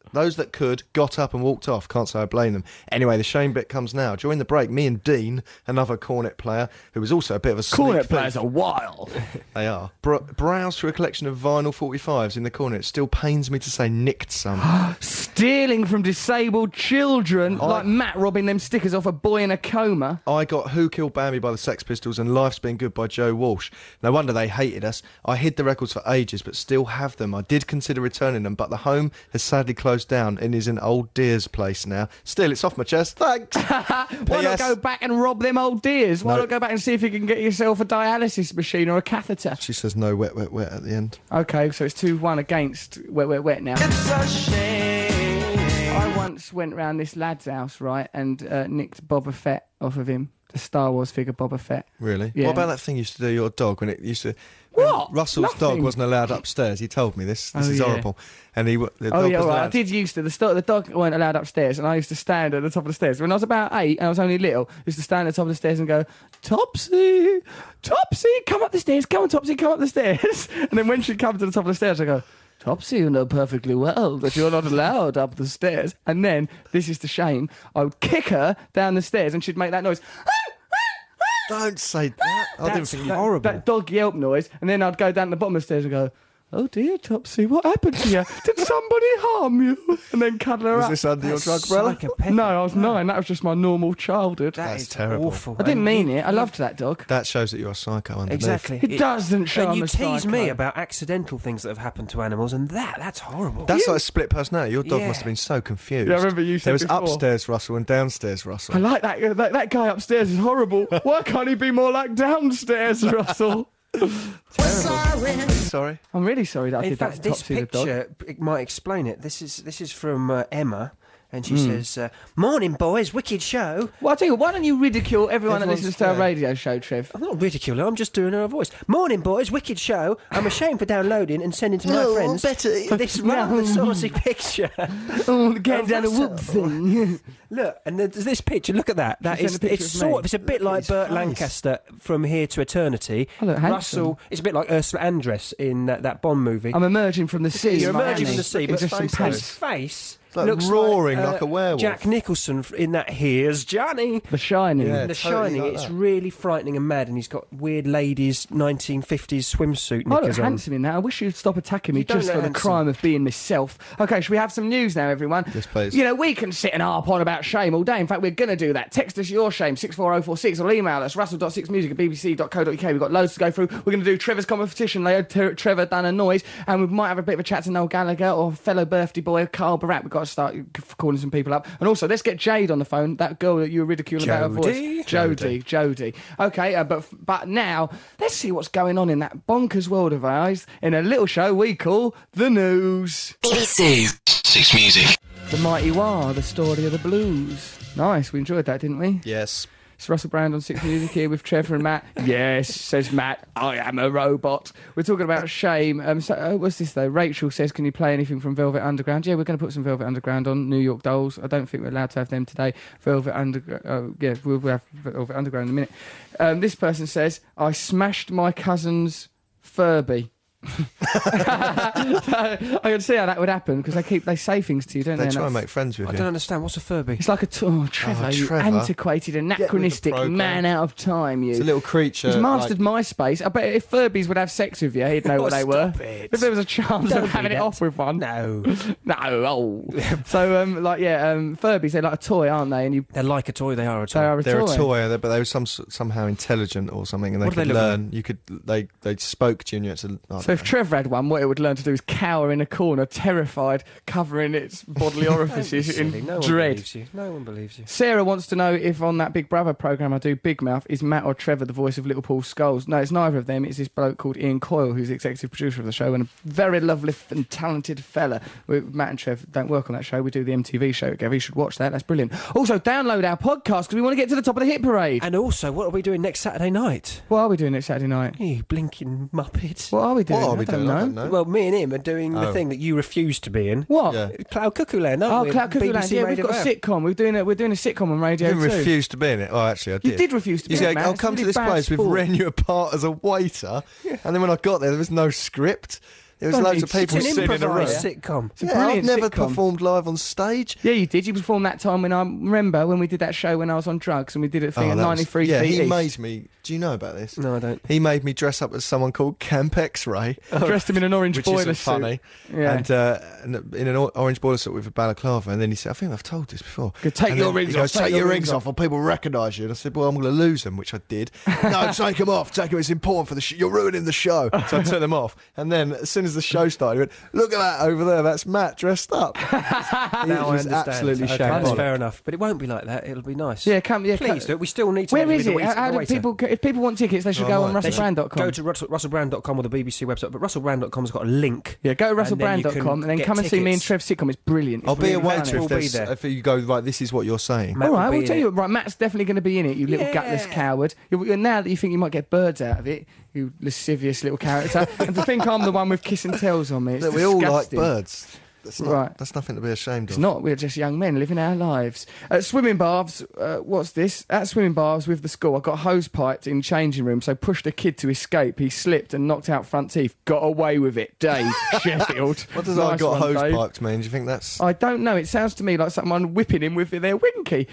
up and walked off. Can't say I blame them. Anyway, the shame bit comes now. During the break, me and Dean, another cornet player, who was also a bit of a sneak Cornet thief- players are wild. They are. Browsed through a collection of vinyl 45s in the corner. It still pains me to say nicked some. Stealing from disabled children, like Matt robbing them stickers off a boy in a coma. I got Who Killed Bambi by the Sex Pistols and Life's Been Good by Joe Walsh. No wonder they hated us. I hid the records for ages, but still have them. I did consider returning them, but the home has sadly closed down and is an old dear's place now. Still, it's off my chest. Thanks. Why not PS. go back and rob them old dears? Why No. not go back and see if you can get yourself a dialysis machine or a catheter? She says no wet, wet, wet at the end. Okay, so it's 2-1 against Wet, Wet, Wet now. It's a shame. I once went round this lad's house, right, and nicked Boba Fett off of him, the Star Wars figure Boba Fett. Really? Yeah. What about that thing you used to do your dog when it used to... What? Russell's dog Nothing. wasn't allowed upstairs. He told me this. This Oh, is yeah. horrible. And the Oh dog yeah, wasn't right. I allowed. did used to. The dog weren't allowed upstairs, and I used to stand at the top of the stairs. When I was about 8, and I was only little, I used to stand at the top of the stairs and go, Topsy, Topsy, come up the stairs, come on, Topsy, come up the stairs. And then when she'd come to the top of the stairs, I go, Topsy, you know perfectly well that you're not allowed up the stairs. And then, this is the shame, I would kick her down the stairs, and she'd make that noise. Don't say that. I didn't think you... horrible. That dog yelp noise, and then I'd go down to the bottom of the stairs and go, oh dear, Topsy, what happened to you? Did somebody harm you? And then cuddle her Was up. this under your That's drug umbrella? psychopathic. No, I was 9. That was just my normal childhood. That That's is terrible. awful. I didn't And mean you- it. I loved that dog. That shows that you're a psycho underneath. Exactly. It doesn't show And I'm you a tease me psycho. about accidental things that have happened to animals, and that's horrible. That's like a split personality. Your dog Yeah. must have been so confused. Yeah, I remember you said There was before. upstairs Russell and downstairs I Russell. like that. That guy upstairs is horrible. Why can't he be more like downstairs, Russell? Sorry. I'm really sorry that I In did fact, that to this Topsy the dog. picture it might explain it. This is from Emma, and she says, "Morning, boys, wicked show." Well, I'll tell you, why don't you ridicule everyone that Everyone's listens to our fair. radio show, Trev? I'm not ridiculing. I'm just doing her voice. Morning, boys, wicked show. I'm ashamed for downloading and sending to my friends this rather saucy picture. Oh, getting down a Russell. whoop thing. Look, and there's this picture. Look at that. That She is, sent a picture it's of me. sort of, it's a bit like his Burt face. Lancaster from Here to Eternity. Oh, look, handsome. Russell, it's a bit like Ursula Andress in that Bond movie. I'm emerging from the sea. You're in emerging Miami. from the sea, In but just some his pants. his face like looks roaring like a werewolf. Jack Nicholson in that Here's Johnny. The Shining. Yeah. The totally Shining, like it's that. really frightening and mad, and he's got weird ladies' 1950s swimsuit I look knickers on. handsome in that. I wish you'd stop attacking me You don't just look for the handsome. crime of being myself. Okay, should we have some news now, everyone? Yes, please. You know, we can sit and harp on about shame all day. In fact, we're going to do that. Text us your shame, 64046, or email us, russell.6music@bbc.co.uk. We've got loads to go through. We're going to do Trevor's competition. Trevor done a noise, and we might have a bit of a chat to Noel Gallagher or fellow birthday boy Carl Barat. We've got to start calling some people up. And also, let's get Jade on the phone, that girl that you were ridiculing about her voice. Jodie. Okay, but now, let's see what's going on in that bonkers world of ours in a little show we call The News. BBC 6 Music. The Mighty War, the story of the blues. Nice, we enjoyed that, didn't we? Yes. It's Russell Brand on 6 Music here with Trevor and Matt. Yes, says Matt, I am a robot. We're talking about shame. What's this though? Rachel says, can you play anything from Velvet Underground? Yeah, we're going to put some Velvet Underground on. New York Dolls. I don't think we're allowed to have them today. Velvet Underground. Yeah, we'll have Velvet Underground in a minute. This person says, I smashed my cousin's Furby. I can see how that would happen because they say things to you, don't they? They try and make friends with I you. don't understand. What's a Furby? It's like a Trevor, you Trevor. antiquated, anachronistic program. man out of time. You. It's a little creature. He's mastered MySpace. I bet if Furbies would have sex with you, he'd know what they were. Stop it. If there was a chance Don't of having be it that- off with one. No. No, oh. So, Furbies, they're like a toy, aren't they? And They're like a toy, they are a toy. they are a They're toy. a toy, but they were somehow intelligent or something, and they What do could they look learn. You could they spoke to you, and you had to. I don't So if know. Trevor had one, what it would learn to do is cower in a corner, terrified, covering its bodily orifices Silly. in No one dread. believes you. No one believes you. Sarah wants to know if on that Big Brother programme I do Big Mouth, is Matt or Trevor the voice of Little Paul Scholes? No, it's neither of them. It's this bloke called Ian Coyle, who's the executive producer of the show and a very lovely and talented fella. Matt and Trev don't work on that show. We do the MTV show together. You should watch that. That's brilliant. Also, download our podcast because we want to get to the top of the hit parade. And also, what are we doing next Saturday night? What are we doing next Saturday night? You blinking muppet. What are we doing? What are we I don't doing? I know. don't know. Well, me and him are doing the Oh. thing that you refuse to be in. What? Yeah. Cloud Cuckoo Land, aren't Oh, we? Cloud Cuckoo BBC Land. Yeah, we've Radio got a App. sitcom. We're doing a sitcom on I radio didn't too. refuse to be in it. Oh, actually, I did. You did refuse to be You in say, it, Matt. I'll It's come to really this bad place. We've sport. ran you apart as a waiter, and then when I got there was no script. There was Don't loads need of people It's an sitting in a room. improvised sitcom. It's a Yeah, brilliant I've never sitcom. performed live on stage. Yeah, you did. You performed that time when I remember when we did that show when I was on drugs and we did a thing at that was- 93 Yeah, feet he east. made me. Do you know about this? No, I don't. He made me dress up as someone called Camp X-Ray, Dressed him in an orange which boiler isn't suit. funny. Yeah. And in an orange boiler suit with a balaclava. And then he said, I think I've told this before. Good, take And your then rings he goes, off, Take your rings off or people recognise you. And I said, well, I'm going to lose them, which I did. No, take them off. Take them. It's important for the show. You're ruining the show. So I took them off. And then as soon as the show started, he went, look at that over there. That's Matt dressed up. Now I was understand. absolutely Okay, shambolic. that's fair enough. But it won't be like that. It'll be nice. Yeah, come. Yeah, Please do it. We still need to Where know is the it? waiter- How the do waiter. people? If people want tickets, they should Oh, go on right. They should russellbrand.com. Go to russellbrand.com or the BBC website, but russellbrand.com's got a link. Yeah, go to And then you russellbrand.com and then can come and get see me and tickets. Trev's sitcom. It's brilliant. It's I'll be a really waiter funny. We'll be there. if you go, right, this is what you're saying. Matt All will right, be we'll in tell it. you. Right, Matt's definitely going to be in it. You little gutless coward. Now that you think you might get birds out of it, you lascivious little character, and to think I'm the one with kiss and tells on me. It's Look, we all like disgusting. birds. That's not, Right. that's nothing to be ashamed It's of. not. We're just young men living our lives. At swimming baths, what's this? At swimming baths with the school, I got hose piped in changing room, so pushed a kid to escape. He slipped and knocked out front teeth. Got away with it. Dave, Sheffield. What does I Nice got one, hose Dave. piped mean? Do you think that's... I don't know. It sounds to me like someone whipping him with their winky.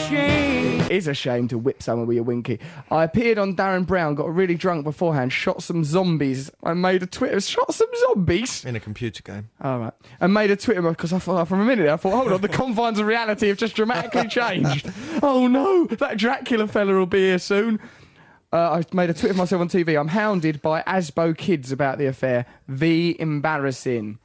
It is a shame to whip someone with your winky. I appeared on Darren Brown, got really drunk beforehand, shot some zombies. I made a Twitter, shot some zombies. In a computer game. All right. And made a Twitter because I thought, from a minute, I thought, hold on, the confines of reality have just dramatically changed. Oh no, that Dracula fella will be here soon. I made a Twitter of myself on TV. I'm hounded by Asbo kids about the affair. The embarrassing.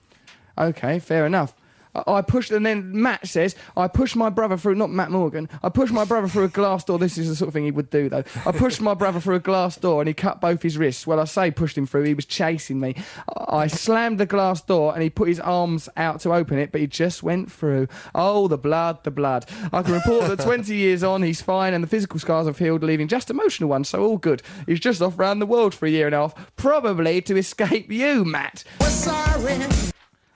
Okay, fair enough. I pushed, and then Matt says, I pushed my brother through, not Matt Morgan, I pushed my brother through a glass door. This is the sort of thing he would do, though. I pushed my brother through a glass door and he cut both his wrists. Well, I say pushed him through, he was chasing me. I slammed the glass door and he put his arms out to open it, but he just went through. Oh, the blood, the blood. I can report that 20 years on, he's fine and the physical scars have healed, leaving just emotional ones, so all good. He's just off round the world for a year and a half, probably to escape you, Matt. We're sorry.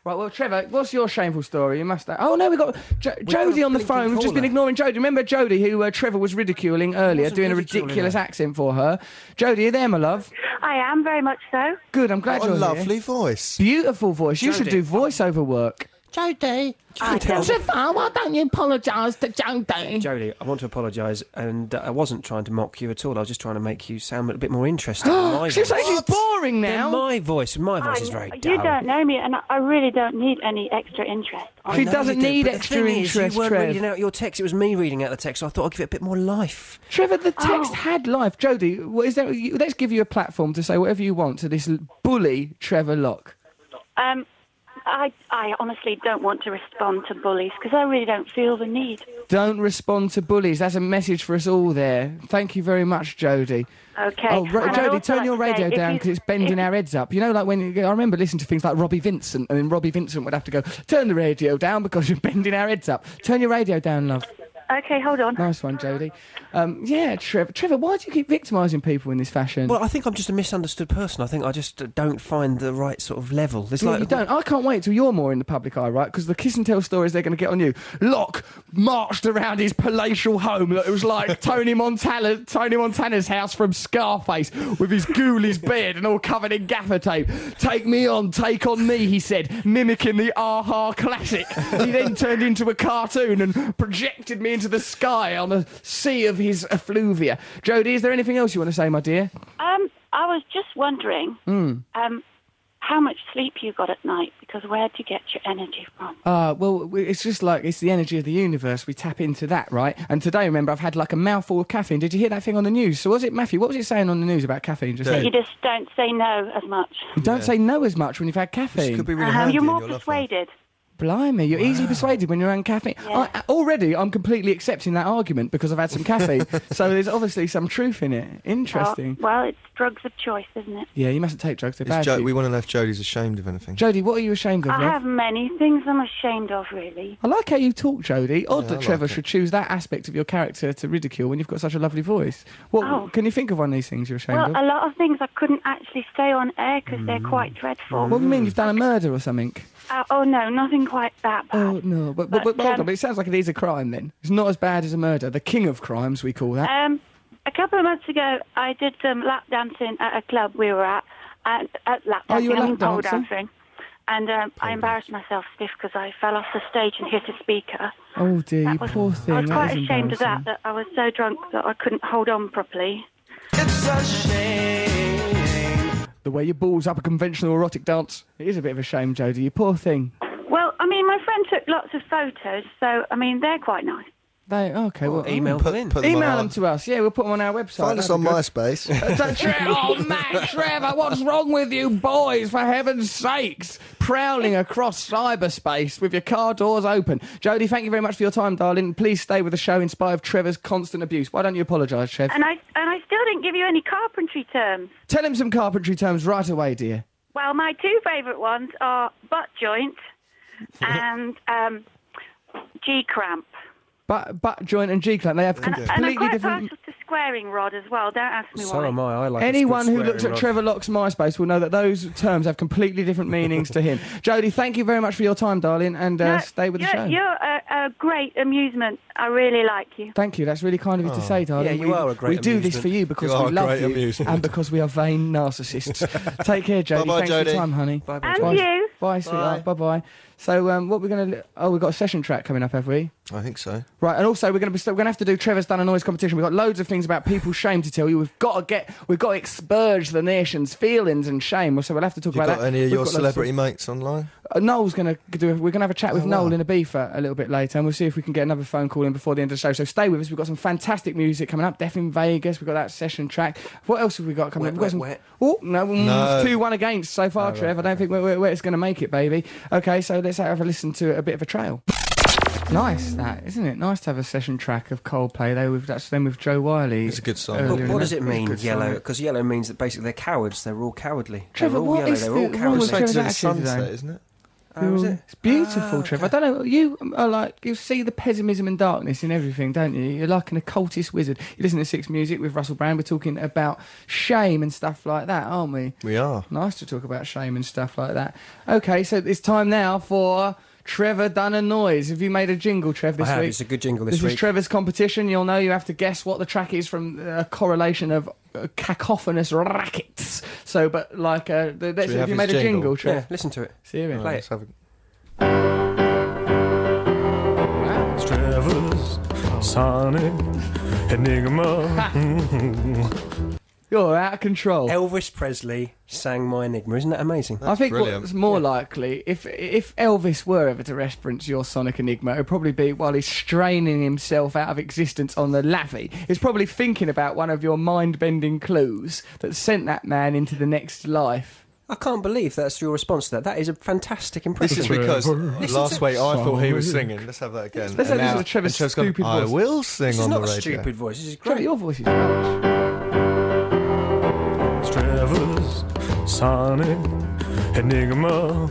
Right, well, Trevor, what's your shameful story? You must... Oh, no, we've got Jodie on the phone. We've just been ignoring Jodie. Remember Jodie, who Trevor was ridiculing earlier, doing a ridiculous accent for her? Jodie, you there, my love? I am, very much so. Good, I'm glad What a you're here. lovely voice. Beautiful voice. You should Jodie. do voiceover work. Jodie. Trevor, Why don't you apologise to Jodie? Jodie, I want to apologise, and I wasn't trying to mock you at all. I was just trying to make you sound a bit more interesting. My She's voice. saying she's boring now. My voice is very dull. you don't know me, and I really don't need any extra interest. I She know doesn't you do, need but extra the thing is, interest, you weren't Trev. reading out your text. It was me reading out the text, so I thought I'd give it a bit more life. Trevor, the text had life. Jodie, what is there? Let's give you a platform to say whatever you want to this bully Trevor Locke. I honestly don't want to respond to bullies because I really don't feel the need. Don't respond to bullies. That's a message for us all there. Thank you very much, Jodie. Okay. Oh, And I'd Jodie, also turn like your to say, radio if down you- because it's bending our heads up. You know, like when I remember listening to things like Robbie Vincent, and then Robbie Vincent would have to go, turn the radio down because you're bending our heads up. Turn your radio down, love. Okay, hold on. Nice one, Jodie. Yeah, Trevor, why do you keep victimising people in this fashion? Well, I think I'm just a misunderstood person. I think I just don't find the right sort of level. It's Yeah, like you don't. I can't wait till you're more in the public eye, right? Because the kiss and tell stories they're going to get on you. Locke marched around his palatial home. It was like Tony Montana's house from Scarface, with his ghoulies beard and all covered in gaffer tape. Take me on, take on me, he said, mimicking the Aha classic. He then turned into a cartoon and projected me into the sky on a sea of his effluvia. Jodie, is there anything else you want to say, my dear? I was just wondering, how much sleep you got at night, because where do you get your energy from? Well, it's just like, it's the energy of the universe. We tap into that, right? And today, remember, I've had like a mouthful of caffeine. Did you hear that thing on the news? So was it, Matthew, what was it saying on the news about caffeine? Just You just don't say no as much. don't say no as much when you've had This caffeine. could be really handy You're in more your love life. persuaded. Blimey, you're easily persuaded when you're on caffeine. Yeah. Already, I'm completely accepting that argument because I've had some caffeine. So there's obviously some truth in it. Interesting. Well, it's drugs of choice, isn't it? Yeah, you mustn't take drugs. They're bad for you. We want to know if Jodie's ashamed of anything. Jodie, what are you ashamed of, I love? have many things I'm ashamed of, really. I like how you talk, Jodie. Odd Yeah, that I Trevor like it. should choose that aspect of your character to ridicule when you've got such a lovely voice. What Oh. can you think of one of these things you're ashamed Well, of? a lot of things I couldn't actually say on air because they're quite dreadful. What do you mean? You've done a murder or something? Oh, no, nothing quite that bad. Oh, no. But hold on, but it sounds like it is a crime then. It's not as bad as a murder. The king of crimes, we call that. A couple of months ago, I did some lap dancing at a club we were at lap dancing, Oh, you were I mean lap pole dancer? dancing. And I embarrassed myself stiff because I fell off the stage and hit a speaker. Oh, dear, you poor thing. I was That quite is ashamed of embarrassing. that I was so drunk that I couldn't hold on properly. The way you balls up a conventional erotic dance. It is a bit of a shame, Jodie. You poor thing. Well, I mean, my friend took lots of photos, so, I mean, they're quite nice. Okay, well, email them in. Put them email on them to us. Yeah, we'll put them on our website. Find us That'd on be good. MySpace. Oh, Matt, Trevor, what's wrong with you boys, for heaven's sakes? Prowling across cyberspace with your car doors open. Jodie, thank you very much for your time, darling. Please stay with the show in spite of Trevor's constant abuse. Why don't you apologise, Trev? And I still didn't give you any carpentry terms. Tell him some carpentry terms right away, dear. Well, my two favourite ones are butt joint and G-cramp. Butt joint and G-clamp, they have And I'm completely quite different... partial to squaring rod as well. Don't ask me So why. am I. I like a Anyone good who looks swearing at rod. Trevor Locke's MySpace will know that those terms have completely different meanings to him. Jodie, thank you very much for your time, darling, and stay with the show. You're a great amusement. I really like you. Thank you. That's really kind of you to say, darling. Yeah, you are a great We do this amusement. for you because You are we a love great you amusement. and because we are vain narcissists. Take care, Jodie. Bye-bye, Thanks for Jodie. your time, honey. Bye-bye, And Bye. you. Bye, sweetheart. Bye-bye. So, what we're going to... Oh, we've got a session track coming up, have we? I think so. Right, and also we're going to have to do Trevor's Done a Noise competition. We've got loads of things about people's shame to tell you. We've got to expurge the nation's feelings and shame. So we'll have to talk You about got that. any of We've your got loads celebrity mates online? Noel's going to do. We're going to have a chat with Noel in Ibiza a little bit later, and we'll see if we can get another phone call in before the end of the show. So stay with us. We've got some fantastic music coming up. Death in Vegas. We've got that session track. What else have we got coming up? We've got Wet. Oh no, No. 2-1 against so far, Trev. I don't think where it's going to make it, baby. Okay, so let's have a listen to a bit of a trail. Nice, that, isn't it? Nice to have a session track of Coldplay. That's them with Joe Wiley. It's a good song. earlier in What the- does it mean, Good song. yellow? Because yellow means that basically they're cowards. They're all cowardly. Trevor, they're all what yellow. is They're the- all what cowardly. was It's like to the Trevor's attitude sunset, today? isn't it? Oh, is it? It's beautiful, okay. Trev. I don't know. You are like, you see the pessimism and darkness in everything, don't you? You're like an occultist wizard. You listen to Six Music with Russell Brand. We're talking about shame and stuff like that, aren't we? We are. Nice to talk about shame and stuff like that. Okay, so it's time now for Trevor Done a Noise. Have you made a jingle, Trev, this I have. week? It's a good jingle This this is week. Trevor's competition. You'll know you have to guess what the track is from a correlation of cacophonous rackets. So, but like, have we you have made his a jingle, jingle? Trev? Yeah, listen to it. Serious. Play Let's it. have a- Trevor's Sonic Enigma. You're out of control. Elvis Presley sang My Enigma. Isn't that amazing? I think brilliant. what's more likely, if Elvis were ever to reference your Sonic Enigma, it would probably be while he's straining himself out of existence on the Lavvy. He's probably thinking about one of your mind-bending clues that sent that man into the next life. I can't believe that's your response to that. That is a fantastic impression. This is because last week I thought he was singing. Let's have that again. Let's And have this now- with Trevor's and Trev's gone, stupid I voice. will sing This is on the not a radio. stupid voice. This is Trevor, great. your voice is rubbish. Trevor's Sonic Enigma.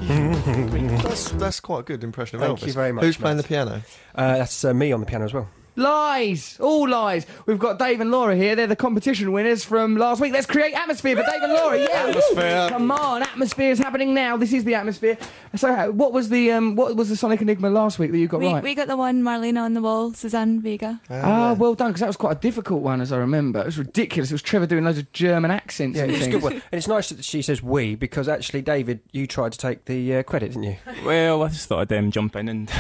That's quite a good impression of Thank Elvis. you very much, Who's playing Matt. the piano? That's me on the piano as well. Lies! All lies! We've got Dave and Laura here. They're the competition winners from last week. Let's create atmosphere for Dave and Laura. Yeah! Atmosphere. Come on, atmosphere is happening now. This is the atmosphere. So, what was the Sonic Enigma last week that you got right? We got the one Marlena on the wall, Suzanne Vega. Well done, because that was quite a difficult one, as I remember. It was ridiculous. It was Trevor doing loads of German accents Yeah, and it's a things. good one. And it's nice that she says we, because actually, David, you tried to take the credit, didn't you? Well, I just thought I'd jump in and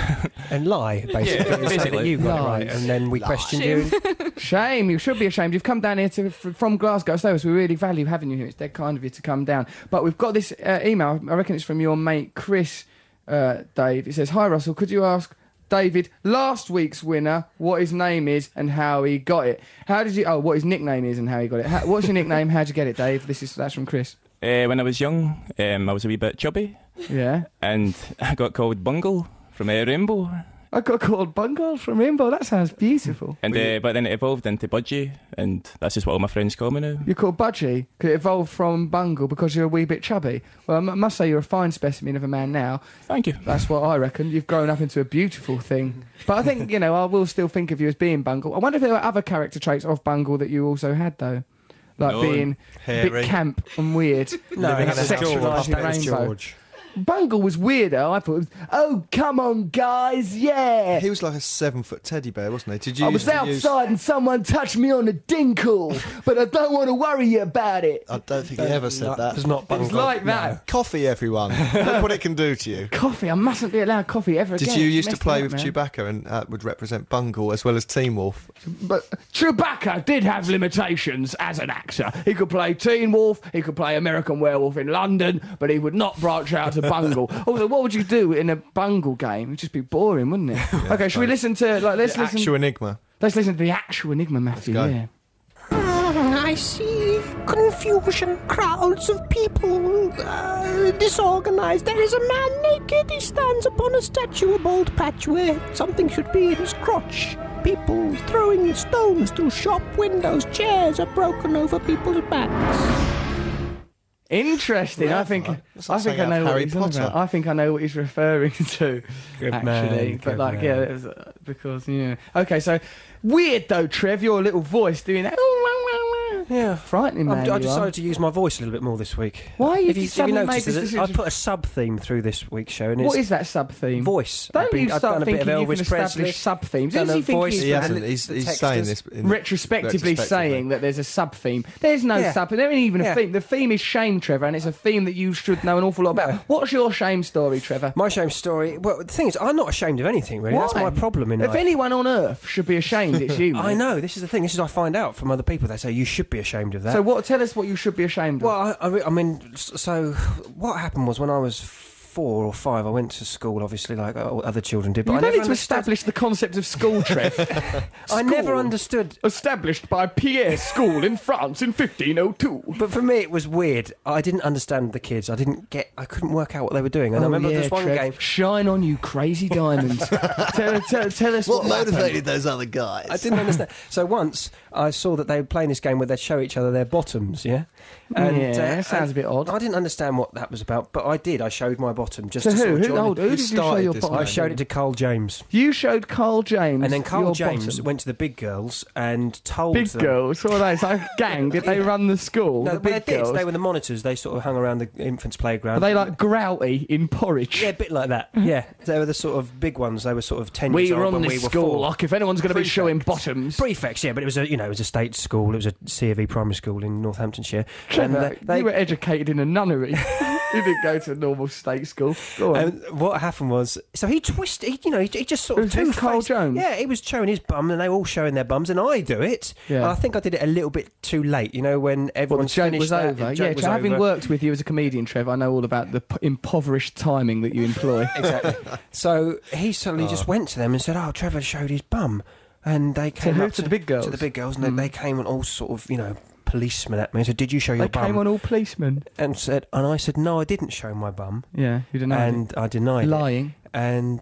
And lie, basically. Yeah, and say that basically. you got it Lies. right. And then we questioned you. Shame. You should be ashamed. You've come down here from Glasgow, so we really value having you here. It's dead kind of you to come down. But we've got this email. I reckon it's from your mate Chris, Dave. It says, "Hi Russell, could you ask David last week's winner what his name is and how he got it? How did you? Oh, what his nickname is and how he got it. What's your nickname? How'd you get it, Dave? That's from Chris. when I was young, I was a wee bit chubby, Yeah. and I got called Bungle from Rainbow, I got called Bungle from Rainbow. That sounds beautiful. and but then it evolved into Budgie, and that's just what all my friends call me now. You're called Budgie. Could it evolve from Bungle because you're a wee bit chubby? Well, I must say you're a fine specimen of a man now. Thank you. That's what I reckon. You've grown up into a beautiful thing. But I think, I will still think of you as being Bungle. I wonder if there were other character traits of Bungle that you also had, though. Like No. being a Hairy. bit camp and weird. No, Living that in was a house with George. sexualising That was Rainbow. George. Bungle was weirder. I thought, it was, oh, come on, guys, yeah. He was like a 7-foot teddy bear, wasn't he? Did you I used was to use- outside and someone touched me on the dinkle, but I don't want to worry you about it. I don't think he ever said that. It's not It was Bungle. like that. Coffee, everyone. Look what it can do to you. Coffee. I mustn't be allowed coffee ever again. Did you It's used to messed play me with up, man. Chewbacca and would represent Bungle as well as Teen Wolf? But Chewbacca did have limitations as an actor. He could play Teen Wolf, he could play American Werewolf in London, but he would not branch out to Bungle. Also, what would you do in a Bungle game? It'd just be boring, wouldn't it? Okay, should we listen to let's listen? Actual Enigma. Let's listen to the actual Enigma, Matthew. go. Yeah. I see confusion, crowds of people, disorganized. There is a man naked. He stands upon a statue, a bald patch where something should be in his crotch. People throwing stones through shop windows. Chairs are broken over people's backs. Interesting. I think That's I like think I saying know what Harry he's on Potter. about. I think I know what he's referring to. Good actually, man, but good like, man. yeah, it was, because Okay, so weird though, Trev. Your little voice doing that. Yeah. Frightening, man. I you are. decided to use my voice a little bit more this week. Why have If you you suddenly noticed, made this I decision? put a sub theme through this week's show, and What it's is that sub theme? voice. Don't I've you done start a bit thinking of you can Elvis Presley. establish sub themes. Done Does he a think voice. he's He hasn't. the He's texters. saying this in retrospectively saying that there's a sub theme? There's no Yeah. sub. There ain't even a Yeah. theme. The theme is shame, Trevor, and it's a theme that you should know an awful lot about. What's your shame story, Trevor? My shame story. Well, the thing is, I'm not ashamed of anything really. That's Why? my problem in If life. anyone on earth should be ashamed, it's you. I mate. know. This is the thing. This is I find out from other people. They say you should be ashamed of that. So what? Tell us what you should be ashamed of. Well, I mean, so what happened was when I was 4 or 5, I went to school, obviously, like other children did. But You I don't never need to understood. establish the concept of school, Trev. I never School. understood. Established by Pierre School in France in 1502. But for me, it was weird. I didn't understand the kids. I couldn't work out what they were doing. And I remember there's one Trev. game. Shine on, you crazy diamond. tell us What what happened. motivated those other guys? I didn't understand. So once I saw that they were playing this game where they'd show each other their bottoms, yeah? Yeah, sounds a bit odd. I didn't understand what that was about, but I did. I showed my bottom just To to sort who? of join Who the- did you show started your this, bottom? I showed it to Carl James. You showed Carl James. And then Carl your James bottom. went to the big girls and told Big them... girls? What are they? It's like a gang. Did they run the school? No, the but big they did. girls? They were the monitors. They sort of hung around the infants' playground. Are they like grouty in porridge? Yeah, a bit like that. Yeah, they were the sort of big ones. They were sort of 10 We years old run when this we were school 4. like if anyone's going to be showing bottoms. Prefects, yeah, but it was a state school. It was a C of E primary school in Northamptonshire. Trevor, they you were educated in a nunnery. You didn't go to a normal state school. Go on. And what happened was, so he twisted, he just sort of Was this two-faced. Carl Jones? Yeah, he was showing his bum, and they were all showing their bums, and I do it. Yeah. And I think I did it a little bit too late, when Well, the everyone's joke finished was that, over. the joke Yeah, was having over. worked with you as a comedian, Trev, I know all about the impoverished timing that you employ. Exactly. So he suddenly just went to them and said, "Oh, Trevor showed his bum," and they came who? up To the big girls? To the big girls, and they came on all sort of, policemen at me and said, "Did you show your They bum?" came on all policemen. And I said, "No, I didn't show my bum," Yeah, you denied and I it. denied it. Lying. And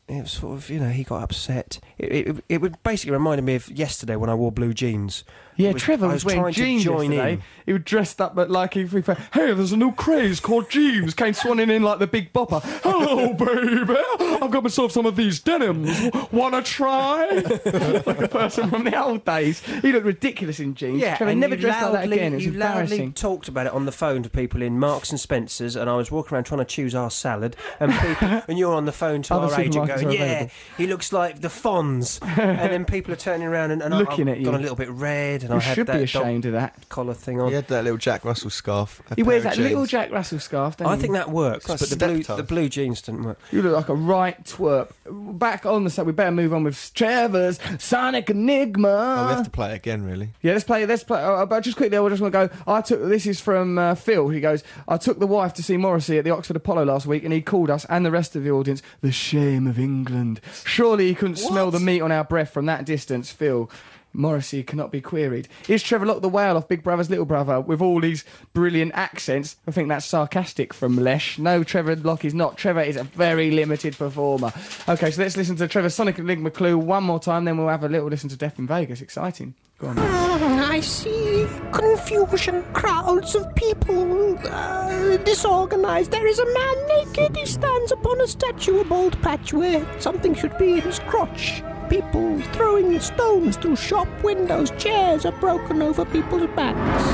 it was sort of, he got upset. It would basically reminded me of yesterday when I wore blue jeans. Yeah, I Trevor was wearing trying to jeans join yesterday. in. He was dressed up, but like hey, there's a new craze called jeans. Came swanning in like the Big Bopper. Hello, baby. I've got myself some of these denims. Wanna try? Like a person from the old days. He looked ridiculous in jeans. Yeah, Trevor and never you dressed like that loudly- again. It's you loudly embarrassing. talked about it on the phone to people in Marks and Spencer's, and I was walking around trying to choose our salad, and people, and you're on the phone to Other our agent supermarkets going, are "Yeah, available." he looks like the Fonz," and then people are turning around and Looking I've at you. gone a little bit red, and You I had should that be ashamed of that. collar thing on. He had that little Jack Russell scarf. a He pair wears of that little jeans. Jack Russell scarf, doesn't I he? think that works, It's but like step-toe. the blue jeans didn't work. You look like a right twerp. Back on the set, we better move on with Trevor's Sonic Enigma. Oh, we have to play it again, really. Yeah, let's play. But just quickly, I just want to go. This is from Phil. He goes, I took the wife to see Morrissey at the Oxford Apollo last week, and he called us and the rest of the audience the shame of England. Surely he couldn't smell the meat on our breath from that distance, Phil. Morrissey cannot be queried. Is Trevor Lock the whale off Big Brother's Little Brother with all these brilliant accents? I think that's sarcastic from Lesh. No, Trevor Lock is not. Trevor is a very limited performer. Okay, so let's listen to Trevor's Sonic Enigma clue one more time, then we'll have a little listen to Death in Vegas. Exciting. Go on. I see confusion, crowds of people, disorganized. There is a man naked. He stands upon a statue, a bold patch where something should be in his crotch. People throwing stones through shop windows. Chairs are broken over people's backs.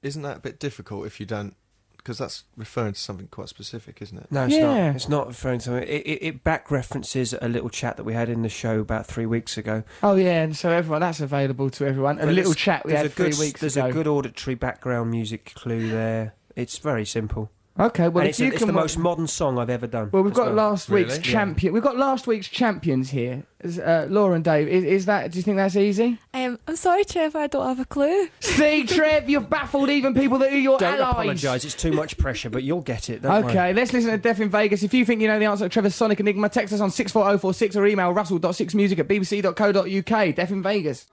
Isn't that a bit difficult if you don't... Because that's referring to something quite specific, isn't it? No, it's Yeah. not. It's not referring to it. Back references a little chat that we had in the show about 3 weeks ago. Oh yeah, and so everyone, that's available to everyone. A Well, little there's- chat we there's had a good, 3 weeks There's ago. a good auditory background music clue there. It's very simple. Okay, well And if you it's can the work- most modern song I've ever done. Well, we've as got last week's Really? champion. We've got last week's champions here. Laura and Dave. Is that? Do you think that's easy? I'm sorry, Trevor, I don't have a clue. See, Trev, you've baffled even people that are your Don't allies. apologise. It's too much pressure, but you'll get it. Don't Okay, worry. let's listen to Death in Vegas. If you think you know the answer to Trevor's Sonic Enigma, text us on 64046 or email russell.6music@bbc.co.uk. Death in Vegas.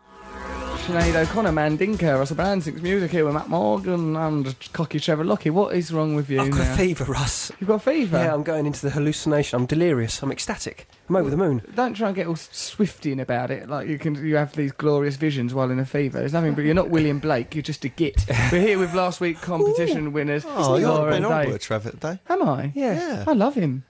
Sinead O'Connor, Mandinka, Russell Brand, Six Music here with Matt Morgan and cocky Trevor Lockie. What is wrong with you I've got now? fever, Russ. You've got fever? Yeah, I'm going into the hallucination. I'm delirious. I'm ecstatic. I'm over the moon. Don't try and get all Swiftian about it. Like you have these glorious visions while in a fever. There's nothing, but you're not William Blake. You're just a git. We're here with last week's competition winners. Oh, you're Laura Ben and on Dave. with Trevor today. Am I? Yeah. I love him.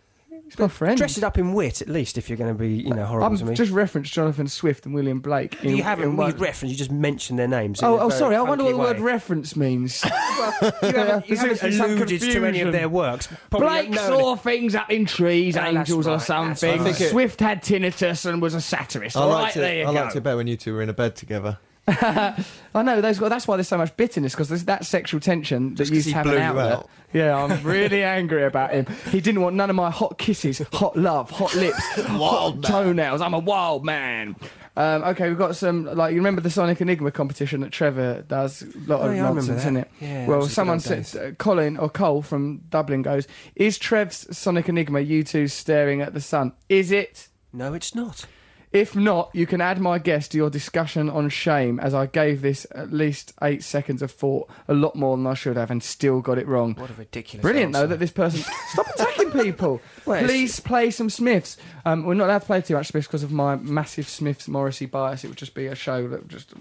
He's my friend. Dress it up in wit, at least, if you're going to be, horrible to me. I'm just referenced Jonathan Swift and William Blake. You haven't referenced. You just mentioned their names. in a Oh, very sorry. I wonder what the funky word way. reference means. You haven't There seems to be some alluded to any confusion. of their works. Probably Blake don't know saw things up in trees, Oh, that's angels or right, something. that's right. Swift had tinnitus and was a satirist. I All liked right, there you I go. liked it better when you two were in a bed together. I know, that's why there's so much bitterness, because there's that sexual tension that Just 'cause used he to have blew an you outlet. out. Yeah, I'm really angry about him. He didn't want none of my hot kisses, hot love, hot lips, hot toenails. I'm a wild man. Okay, we've got some, like, you remember the Sonic Enigma competition that Trevor does? A lot of yeah, I remember nonsense, that. isn't it? Yeah, Well, those are good someone old said, days. Colin or Cole from Dublin goes, is Trev's Sonic Enigma you two staring at the sun? Is it? No, it's not. If not, you can add my guess to your discussion on shame, as I gave this at least 8 seconds of thought, a lot more than I should have, and still got it wrong. What a ridiculous Brilliant, answer. though, that this person... Stop attacking people! Well, Please play some Smiths. We're not allowed to play too much Smiths because of my massive Smiths Morrissey bias. It would just be a show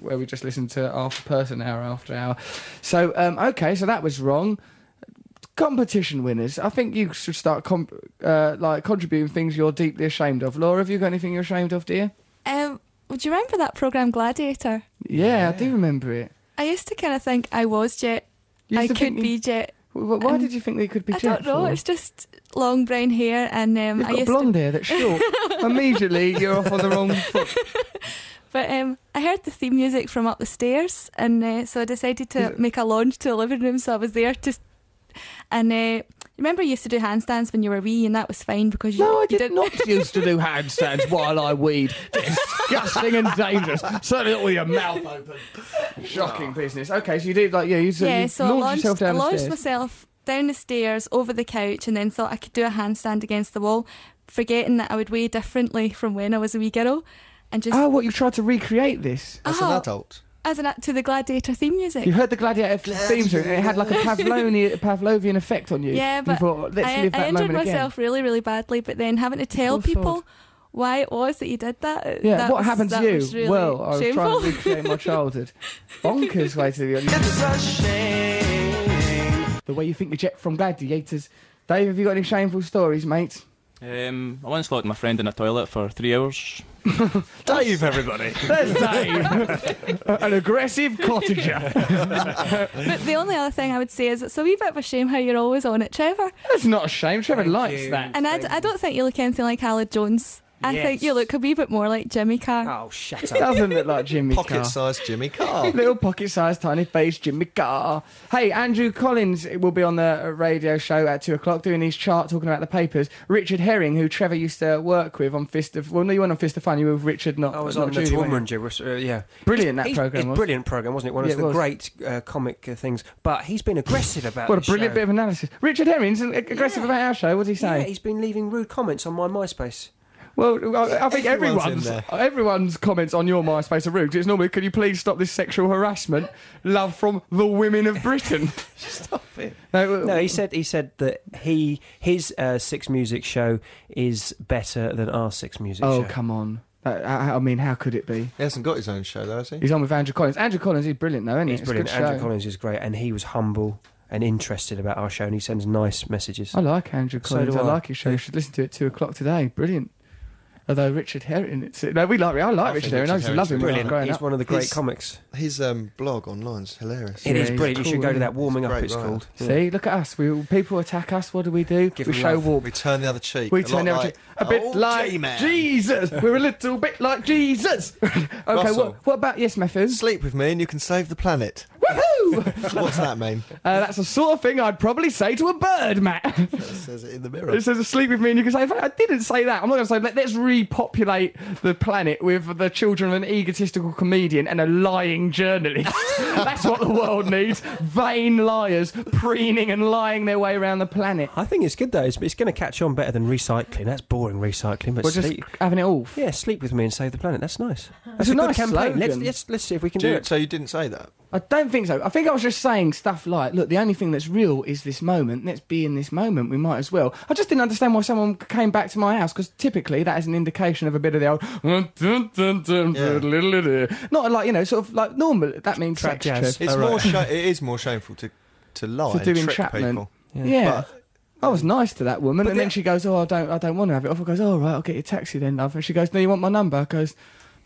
where we just listen to half a person hour after hour. So, okay, so that was wrong. Competition winners. I think you should start contributing things you're deeply ashamed of. Laura, have you got anything you're ashamed of, dear? Would you remember that programme Gladiator? Yeah, I do remember it. I used to kind of think I was Jet. You I used to could think be Jet. Why did you think they could be I Jet don't know. for? It's just long brown hair, and You've I got used blonde hair that's short. Immediately, you're off on the wrong foot. But I heard the theme music from up the stairs, and so I decided to make a launch to the living room. So I was there to, and remember you used to do handstands when you were wee, and that was fine because you. No, I you did didn't. not used to do handstands while I weed. Disgusting and dangerous. Certainly not with your mouth open. Shocking business. Okay, so you did you Yeah, you so I launched yourself down the launched stairs. myself down the stairs over the couch, and then thought I could do a handstand against the wall, forgetting that I would weigh differently from when I was a wee girl, and just Oh, what, you've tried to recreate this? As an adult. as to the Gladiator theme music. You heard the Gladiator theme tune and it had like a Pavlovian effect on you. Yeah, but you thought, let's live I that injured moment myself really, really badly. But then having to tell What people sort? why it was that you did that. Yeah, that what was- happened to that you? was really Well, I was shameful. trying to recreate my childhood. Bonkers way to the way you think you jet from Gladiators. Dave, have you got any shameful stories, mate? I once locked my friend in a toilet for 3 hours. Dave, everybody. There's Dave, an aggressive cottager. But the only other thing I would say is it's a wee bit of a shame how you're always on it, Trevor. That's not a shame. Trevor likes you. that. And I don't think you look anything like Aled Jones. I think Yes. you look a wee bit more like Jimmy Carr. Oh, shut up. Doesn't look like Jimmy Carr. Pocket-sized Jimmy Carr. Little pocket-sized, tiny face Jimmy Carr. Hey, Andrew Collins will be on the radio show at 2 o'clock doing his chart, talking about the papers. Richard Herring, who Trevor used to work with on Fist of... Well, no, you weren't on Fist of Fun. You were with Richard, not I was not on the Judy, weren't you? Tormund, yeah. Brilliant, that It's programme a was. brilliant programme, wasn't it? One Yeah, of it the was. great comic things. But he's been aggressive about What a this brilliant show. bit of analysis. Richard Herring's aggressive about our show. What did he Yeah, say? he's been leaving rude comments on my MySpace. Well, I think Everyone's in everyone's comments on your MySpace are rude. 'Cause it's normally, can you please stop this sexual harassment? Love from the women of Britain. Stop it. No, he said that his Six Music show is better than our Six Music show. Oh, come on. I mean, how could it be? He hasn't got his own show, though, has he? He's on with Andrew Collins. Andrew Collins is brilliant, though, isn't he? He's It's a brilliant. good Andrew show. Collins is great, and he was humble and interested about our show, and he sends nice messages. I like Andrew So Collins. do I I. like his show. You should listen to it at 2 o'clock today. Brilliant. Although Richard Herring, I like Richard Herring. I used to love him when I was Brilliant. growing He's up. one of the great He's- comics. His blog online's hilarious. It Yeah, is he's brilliant. You cool, should go to isn't that Warming He's a Up, great it's writer. called. See, look at us. People attack us. What do? Give We them show love. warmth. We turn the other cheek. We a turn lot everything like a bit old like J-Man. Jesus. We're a little bit like Jesus. Okay, Russell. what about yes, Method? Sleep with me and you can save the planet. Woohoo! What's that mean? That's the sort of thing I'd probably say to a bird, Matt. It says it in the mirror. It says sleep with me and you can say, I didn't say that. I'm not going to say, let's repopulate the planet with the children of an egotistical comedian and a lying journalist. That's what the world needs. Vain liars preening and lying their way around the planet. I think it's good though. It's going to catch on better than recycling. That's boring recycling. But We're just sleep, having it all. yeah, sleep with me and save the planet. That's nice. That's a good nice campaign. slogan. Let's see if we can do it. So you didn't say that? I don't think so. I think I was just saying stuff like, look, the only thing that's real is this moment. Let's be in this moment. We might as well. I just didn't understand why someone came back to my house, because typically that is an indication of a bit of the old... Not like, sort of like normal. That means Trap sex, jazz. Trev. It's Oh, right. it is more shameful to lie To do and trick entrapment. people. Yeah. I was nice to that woman, But and then she goes, I don't want to have it off. I goes, all right, I'll get your taxi then, love. And she goes, no, you want my number? I goes,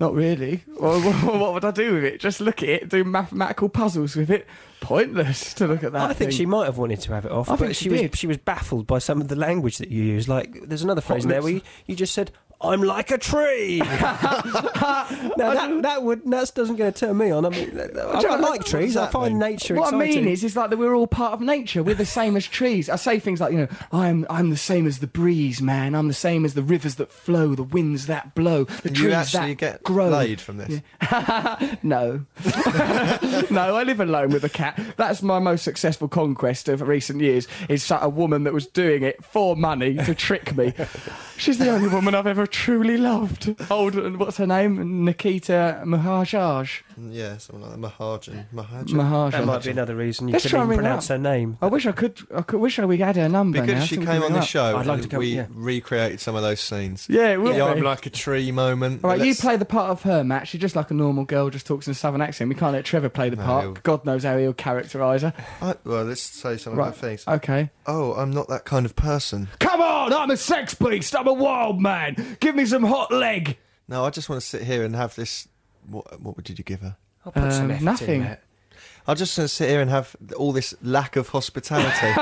not really. Well, what would I do with it? Just look at it, do mathematical puzzles with it. Pointless to look at that. I think thing. she might have wanted to have it off, I but think she did. she was baffled by some of the language that you use. Like, there's another phrase in there where you just said, I'm like a tree. Now that doesn't going to turn me on. I mean, I like trees. I find nature What exciting. I mean is like that we're all part of nature. We're the same as trees. I say things like, you know, I'm the same as the breeze, man. I'm the same as the rivers that flow, the winds that blow, the And trees you actually that get grow. laid from this? Yeah. No. No, I live alone with a cat. That's my most successful conquest of recent years, is a woman that was doing it for money to trick me. She's the only woman I've ever truly loved. Old, what's her name? Nikita Mahajaj. Yeah, something like that. Mahajan. Mahajaj. That might be another reason you Let's couldn't try and even ring pronounce her her name. I wish we had her number. Because now, she so we came can on ring the her up. show, I'd like and to go- we yeah. recreated some of those scenes. Yeah, it would Yeah, be. I'm like a tree moment. All right, you Let's- play the part of her, Matt. She's just like a normal girl, just talks in a southern accent. We can't let Trevor play the No, part. he'll- God knows how he'll characterise her. Well, let's say some Right. of the things. Okay. Oh, I'm not that kind of person. Come on, I'm a sex beast. I'm a wild man. Give me some hot leg. No, I just want to sit here and have this. What did you give her? I'll put some effort nothing. in, Matt. I just want to sit here and have all this lack of hospitality.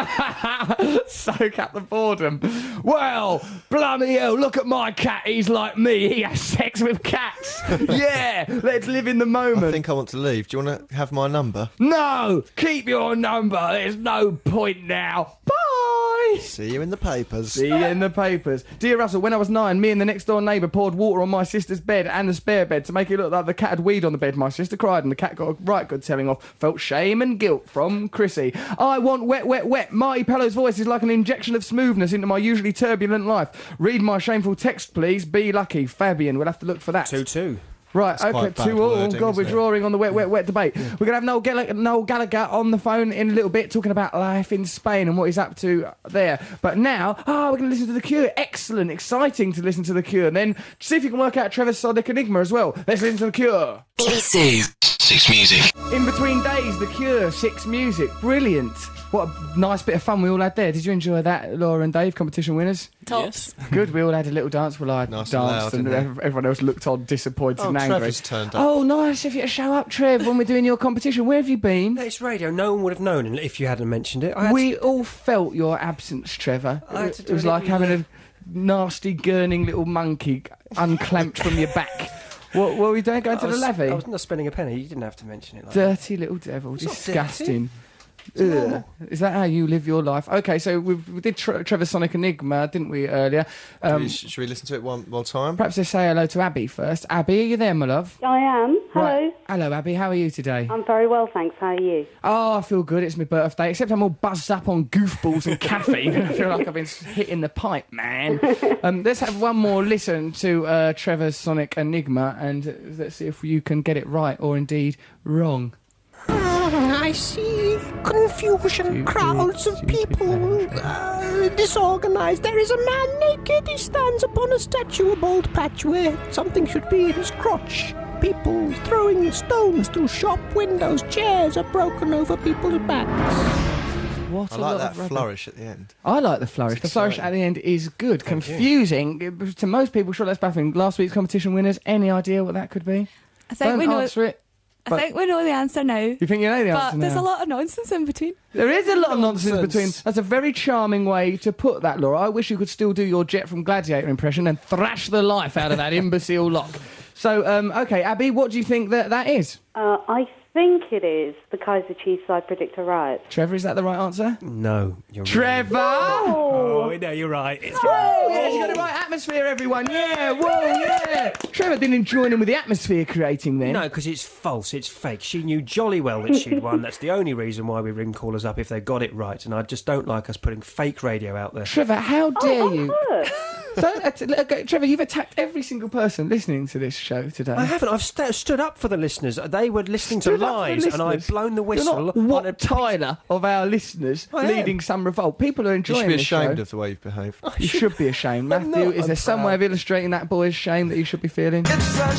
Soak up the boredom. Well, bloody hell, look at my cat. He's like me. He has sex with cats. Yeah, let's live in the moment. I think I want to leave. Do you want to have my number? No, keep your number. There's no point now. Bye. See you in the papers. See you in the papers. Dear Russell, when I was 9, me and the next door neighbour poured water on my sister's bed and the spare bed to make it look like the cat had weed on the bed. My sister cried and the cat got a right good telling off. Felt shame and guilt from Chrissy. I want wet, wet, wet. Marty Pello's voice is like an injection of smoothness into my usually turbulent life. Read my shameful text, please. Be lucky. Fabian, we'll have to look for that. 2-2. Right, That's quite okay, bad 2 all. wording, God, we're isn't it? drawing on the wet, wet, wet debate. We're going to have Noel Gallagher on the phone in a little bit, talking about life in Spain and what he's up to there. But now, we're going to listen to The Cure. Excellent, exciting to listen to The Cure. And then see if you can work out Trevor's Sonic Enigma as well. Let's listen to The Cure. BBC Six Music. In between days, The Cure, 6 Music. Brilliant. What a nice bit of fun we all had there. Did you enjoy that, Laura and Dave, competition winners? Tops. Good, we all had a little dance. Well, I Nice and danced loud, and didn't everyone else looked on disappointed Oh, and angry. Trevor's turned up. Oh, nice of you to show up, Trev, when we're doing your competition. Where have you been? It's radio. No one would have known if you hadn't mentioned it. We all felt your absence, Trevor. I had to do It was a like little, having a nasty, gurning little monkey unclamped from your back. What were we doing? Going to the levee? I was not spending a penny. You didn't have to mention it. Like Dirty little devil. It's not Disgusting. Ugh. Is that how you live your life? Okay, so we did Trevor Sonic Enigma, didn't we, earlier? Should we listen to it one more time? Perhaps let's say hello to Abby first. Abby, are you there, my love? I am. Hello. Right. Hello, Abby. How are you today? I'm very well, thanks. How are you? Oh, I feel good. It's my birthday, except I'm all buzzed up on goofballs and caffeine. I feel like I've been hitting the pipe, man. Let's have one more listen to Trevor's Sonic Enigma, and let's see if you can get it right or indeed wrong. I see confusion, crowds of people, disorganized. There is a man naked. He stands upon a statue, a bold patch where something should be in his crotch. People throwing stones through shop windows. Chairs are broken over people's backs. What I a like lot that of rubbish. flourish at the end. I like the flourish. The flourish at the end is good. Confusing to most people. Sure, that's baffling. Last week's competition winners. Any idea what that could be? I think Don't we know. answer it. I think we know the answer now. You think you know the answer But there's now? a lot of nonsense in between. There is a lot of nonsense between. That's a very charming way to put that, Laura. I wish you could still do your Jet from Gladiator impression and thrash the life out of that imbecile lock. So, okay, Abby, what do you think that is? I think it is the Kaiser Chiefs I predict a riot. Trevor, is that the right answer? No, you're Trevor! Oh, no, you're right. It's Oh, yes, you got the right atmosphere, everyone. Yeah, whoa, yeah. Trevor didn't join in with the atmosphere creating then. No, because it's false, it's fake. She knew jolly well that she'd won. That's the only reason why we ring callers up if they got it right. And I just don't like us putting fake radio out there. Trevor, how dare you? Look. Trevor, you've attacked every single person listening to this show today. I haven't. I've stood up for the listeners. They were listening to Stood up for lies, the and I've listeners. blown the You're whistle. not on Wat a Tyler of our listeners I am. leading some revolt. People are You enjoying should be this ashamed show. of the way you've behaved. You should be ashamed, I'm Matthew. not, Is there I'm some proud. way of illustrating that boy's shame that you should be feeling? It's a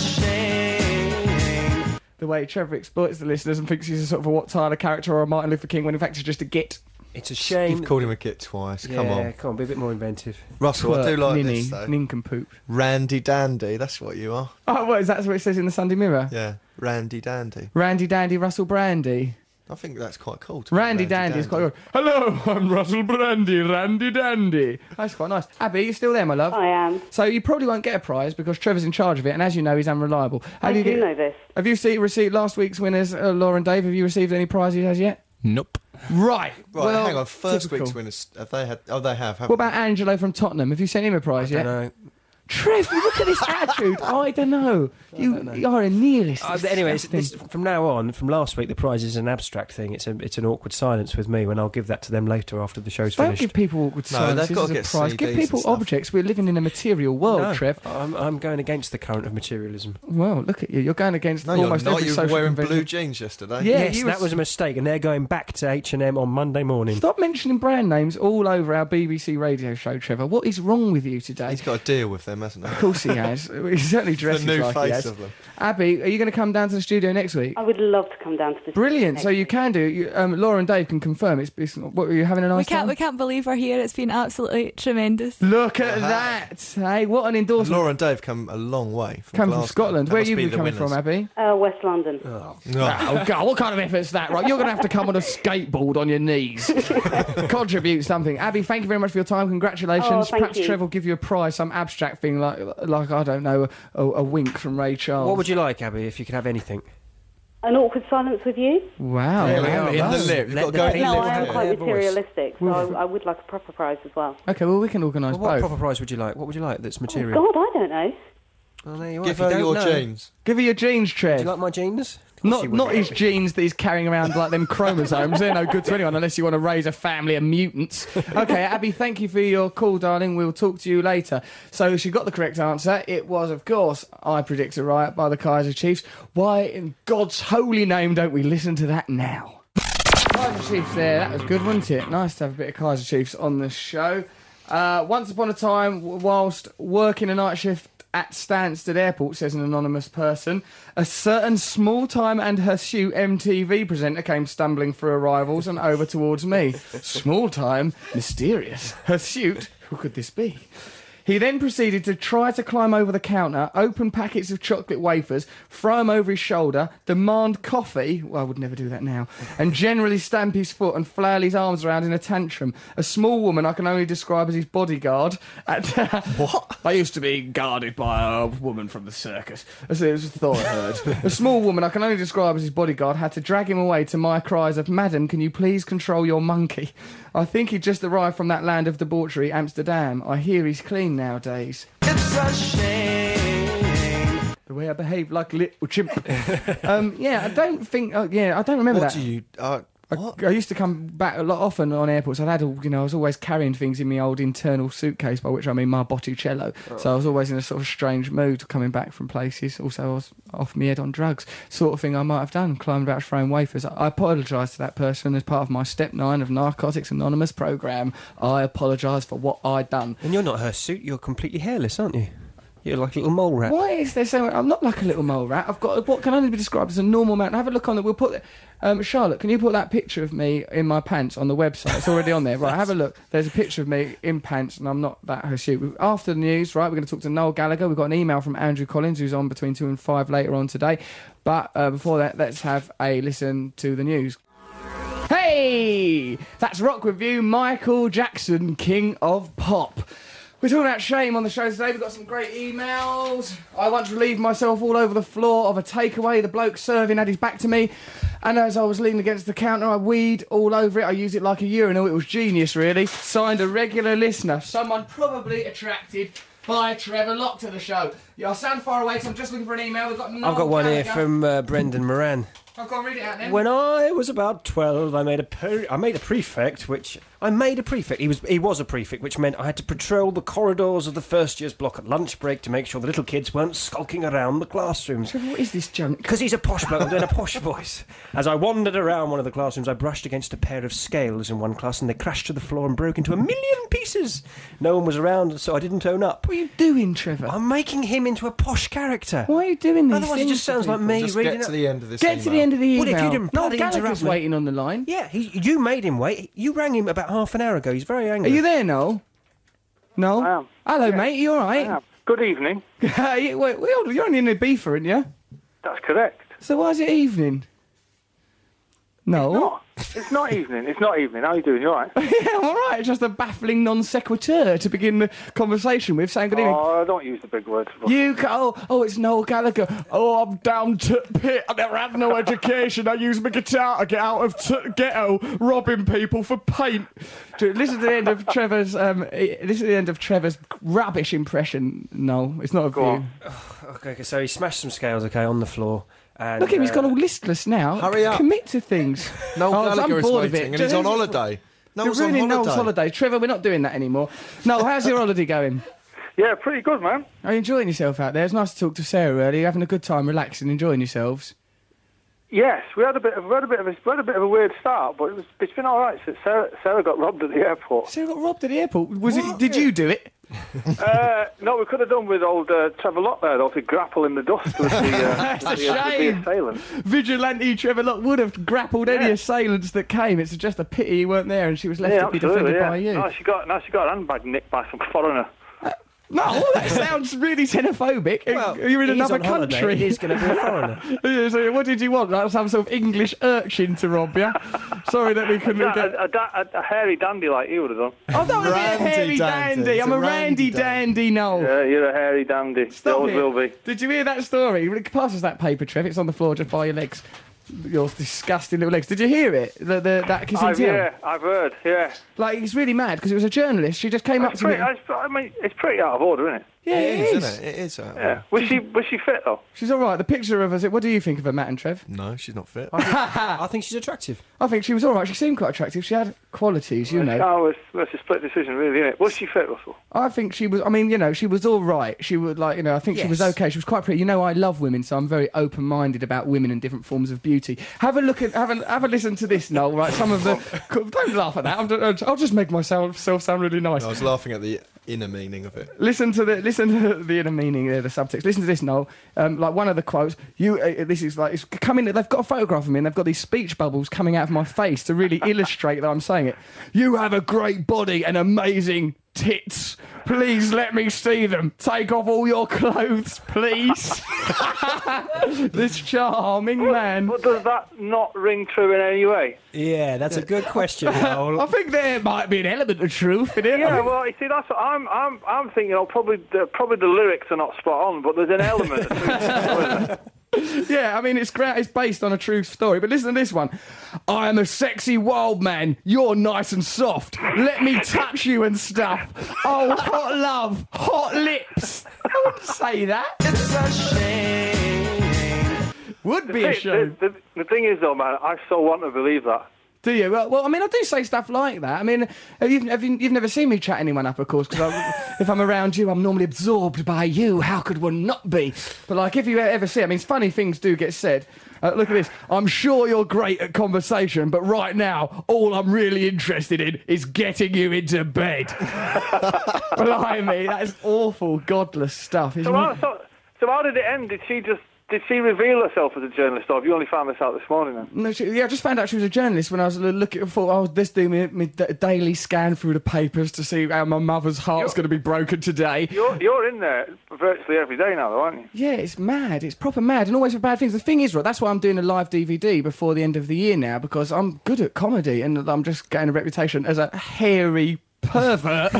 shame. The way Trevor exploits the listeners and thinks he's a sort of a Wat Tyler character or a Martin Luther King when in fact he's just a git. It's a shame. You've called him a git twice. Yeah, Come on. be a bit more inventive. Russell, I do Twerk, like ninny, this, though. nincompoop. Randy Dandy, that's what you are. Oh, what is that? What it says in the Sunday Mirror? Yeah, Randy Dandy. Randy Dandy Russell Brandy. I think that's quite cool. to Randy be Dandy is quite good. Hello, I'm Russell Brandy, Randy Dandy. That's quite nice. Abby, you still there, my love? I am. So you probably won't get a prize because Trevor's in charge of it, and as you know, he's unreliable. I do know this. Have you received last week's winners, Laura and Dave? Have you received any prizes as yet? Nope. Right. Right, well, hang on. First typical. week's winners, have they had... Oh, they have, haven't What about Angelo from Tottenham? Have you sent him a prize yet? No. Trev, look at this attitude. I don't know. You are a nihilist. Anyway, from now on, from last week, the prize is an abstract thing. It's an awkward silence with me when I'll give that to them later after the show's Don't finished. give people awkward silences they've got as to a get prize. Give CDs people and stuff. objects. We're living in a material world, No, Trev. I'm going against the current of materialism. Well, look at you. You're going against No, you're almost not. every You were social wearing convention. blue jeans yesterday. Yeah, Yes, that was a mistake, and they're going back to H&M on Monday morning. Stop mentioning brand names all over our BBC radio show, Trevor. What is wrong with you today? He's got a deal with them, hasn't he? Of course he has. He certainly dresses The new like he face has. of them. Abby, are you going to come down to the studio next week? I would love to come down to the Brilliant. So next you can do. Laura and Dave can confirm. It's what, are you having a nice time? We can't believe we're here. It's been absolutely tremendous. Look at that. Hey, what an endorsement. Laura and Dave come a long way from Come Glasgow. from Scotland. That Where are must you be the coming from, winners. Abby? West London. Oh, God, what kind of effort's that? Right, you're going to have to come on a skateboard on your knees. Contribute something. Abby, thank you very much for your time. Congratulations. Oh, thank Perhaps you. Trevor will give you a prize, some abstract thing like I don't know, a wink from Ray Charles. What would you like, Abby, if you could have anything? An awkward silence with you? Wow. There we wow, are. In wow. the lip. You've Let got to the go in people the No, lip. I am Yeah. quite Their voice. materialistic, so I would like a proper prize as well. Okay, well, we can organise Well, what both. proper prize would you like? What would you like that's Oh, material? God, I don't know. Well, there you are. Give If you her don't your know- jeans. Give her your jeans, Trev. Do you like my jeans? Of course you Not would. his genes that he's carrying around like them chromosomes. They're no good to anyone unless you want to raise a family of mutants. Okay, Abby, thank you for your call, darling. We'll talk to you later. So she got the correct answer. It was, of course, I Predict a Riot by the Kaiser Chiefs. Why in God's holy name don't we listen to that now? Kaiser Chiefs there. That was good, wasn't it? Nice to have a bit of Kaiser Chiefs on the show. Once upon a time, whilst working a night shift at Stansted Airport, says an anonymous person, a certain small-time and hirsute MTV presenter came stumbling through arrivals and over towards me. Small-time, mysterious, hirsute, who could this be? He then proceeded to try to climb over the counter, open packets of chocolate wafers, throw them over his shoulder, demand coffee, well, I would never do that now, and generally stamp his foot and flail his arms around in a tantrum. A small woman I can only describe as his bodyguard. What? I used to be guarded by a woman from the circus. It was a thought I heard. A small woman I can only describe as his bodyguard had to drag him away to my cries of, "Madam, can you please control your monkey?" I think he'd just arrived from that land of debauchery, Amsterdam. I hear he's clean nowadays. It's a shame the way I behave like a little chimp. Yeah, I don't think. I don't remember What that. do you... What? I used to come back a lot often on airports. I was always carrying things in my old internal suitcase, by which I mean my Botticello. So I was always in a sort of strange mood coming back from places. Also, I was off my head on drugs, sort of thing I might have done, climbing about throwing wafers. I apologise to that person as part of my Step 9 of Narcotics Anonymous programme. I apologise for what I'd done. And you're not hirsute, you're completely hairless, aren't you? You're like a little mole rat. Why is there so much? I'm not like a little mole rat. I've got what can only be described as a normal man. Have a look on it. We'll put Charlotte, can you put that picture of me in my pants on the website? It's already on there. Right, have a look. There's a picture of me in pants, and I'm not that hirsute. After the news, right, we're going to talk to Noel Gallagher. We've got an email from Andrew Collins, who's on between 2 and 5 later on today. But before that, let's have a listen to the news. Hey! That's Rock Review, Michael Jackson, King of Pop. We're talking about shame on the show today. We've got some great emails. I once relieved myself all over the floor of a takeaway. The bloke serving had his back to me, and as I was leaning against the counter, I weed all over it. I used it like a urinal. It was genius, really. Signed, a regular listener. Someone probably attracted by Trevor Locke to the show. Yeah, I sound far away, so I'm just looking for an email. We've got I've got one here from Brendan Moran. I've got to read it out then. When I was about 12, I made a prefect, which... I made a prefect. He was a prefect, which meant I had to patrol the corridors of the first year's block at lunch break to make sure the little kids weren't skulking around the classrooms. Trevor, what is this junk? Because he's a posh bloke, I'm doing a posh voice. As I wandered around one of the classrooms, I brushed against a pair of scales in one class and they crashed to the floor and broke into 1,000,000 pieces. No one was around, so I didn't own up. What are you doing, Trevor? I'm making him into a posh character. Why are you doing these Otherwise, it things just sounds to like people? me Just reading get to it. the end of this Get to the end of the email. Well, if you didn't Noel bloody interrupt Gallagher's me- waiting on the line. Yeah, you made him wait. You rang him about half an hour ago. He's very Are angry. you there, Noel? Noel? I am. Hello, Yeah. mate. You all right? Yeah. Good evening. You're only in Ibiza, aren't you? That's correct. So why is it evening? No. It's not evening. It's not evening. How are you doing? You all right? Yeah, I'm all right. Just a baffling non sequitur to begin the conversation with, saying good evening. Oh, don't use the big words. It's Noel Gallagher. Oh, I'm down to pit. I never had no education. I use my guitar to get out of ghetto, robbing people for paint. Listen to the end of Trevor's. This is the end of Trevor's rubbish impression. No, it's not a view. Okay, so he smashed some scales, on the floor. And, Look at him, he's gone all listless now. Hurry up. Commit to things. Noel Gallagher is bored of waiting it. and he's on holiday. You're ruining Noel's holiday. Trevor, we're not doing that anymore. Noel, how's your holiday going? Yeah, pretty good, man. Are you enjoying yourself out there? It's nice to talk to Sarah earlier. Having a good time, relaxing, enjoying yourselves. Yes, we had a bit of a weird start, but it's been all right since Sarah got robbed at the airport. Sarah got robbed at the airport? Did you do it? No, we could have done with old Trevor Locke there, though, to grapple in the dust with the assailants. Vigilante Trevor Locke would have grappled any assailants that came. It's just a pity he weren't there and she was left to be defended by you. Now she got her handbag nicked by some foreigner. No, that sounds really xenophobic. Well, you're in another country. country. He's going to be a foreigner. So what did you want? Like some sort of English urchin to rob you? Sorry that we couldn't get... A hairy dandy like you would have done. I'm not a hairy dandy. I'm a randy dandy, no. Yeah, you're a hairy dandy. Stop always it. will be. Did you hear that story? Pass us that paper, Trev. It's on the floor just by your legs. Your disgusting little legs. Did you hear it? That kissing I've heard, yeah. Like, he's really mad because it was a journalist. She just came up to me. I mean, it's pretty out of order, isn't it? Yeah, it is. Isn't it? It is. Yeah. Was she fit, though? She's all right. The picture of her, what do you think of her, Matt and Trev? No, she's not fit. I think she's attractive. I think she was all right. She seemed quite attractive. She had qualities, you know. It's a split decision, really, isn't it? Was she fit, Russell? I think she was. I mean, she was all right. She would I think she was okay. She was quite pretty. I love women, so I'm very open-minded about women and different forms of beauty. Have a listen to this, Noel. Right, some of the. Don't laugh at that. I'll just make myself sound really nice. No, I was laughing at the inner meaning of it. Listen to the inner meaning there, the subtext. Listen to this, Noel. Like one of the quotes. This is like it's coming. They've got a photograph of me, and they've got these speech bubbles coming out of my face to really illustrate that I'm saying it. You have a great body and amazing tits. Please let me see them. Take off all your clothes, please. This charming man. But does that not ring true in any way? Yeah, that's a good question, Noel. I think there might be an element of truth in it. Yeah, well, you see, that's what I'm thinking. Probably the lyrics are not spot on, but there's an element of truth. Yeah, I mean, it's great. It's based on a true story. But listen to this one. I am a sexy wild man. You're nice and soft. Let me touch you and stuff. Oh, hot love. Hot lips. I wouldn't say that. It's a shame. Would be a shame. The thing is, though, man, I so want to believe that. Do you? Well, I mean, I do say stuff like that. I mean, you've never seen me chat anyone up, of course, because if I'm around you, I'm normally absorbed by you. How could one not be? But, like, if you ever see, I mean, funny things do get said. Look at this. I'm sure you're great at conversation, but right now, all I'm really interested in is getting you into bed. Blimey, that is awful, godless stuff, isn't it? So how did it end? Did she reveal herself as a journalist, or have you only found this out this morning then? No, I just found out she was a journalist when I was looking for. I was just doing my daily scan through the papers to see how my mother's heart's going to be broken today. You're in there virtually every day now, though, aren't you? Yeah, it's mad. It's proper mad, and always for bad things. The thing is, right, that's why I'm doing a live DVD before the end of the year now, because I'm good at comedy, and I'm just getting a reputation as a hairy pervert.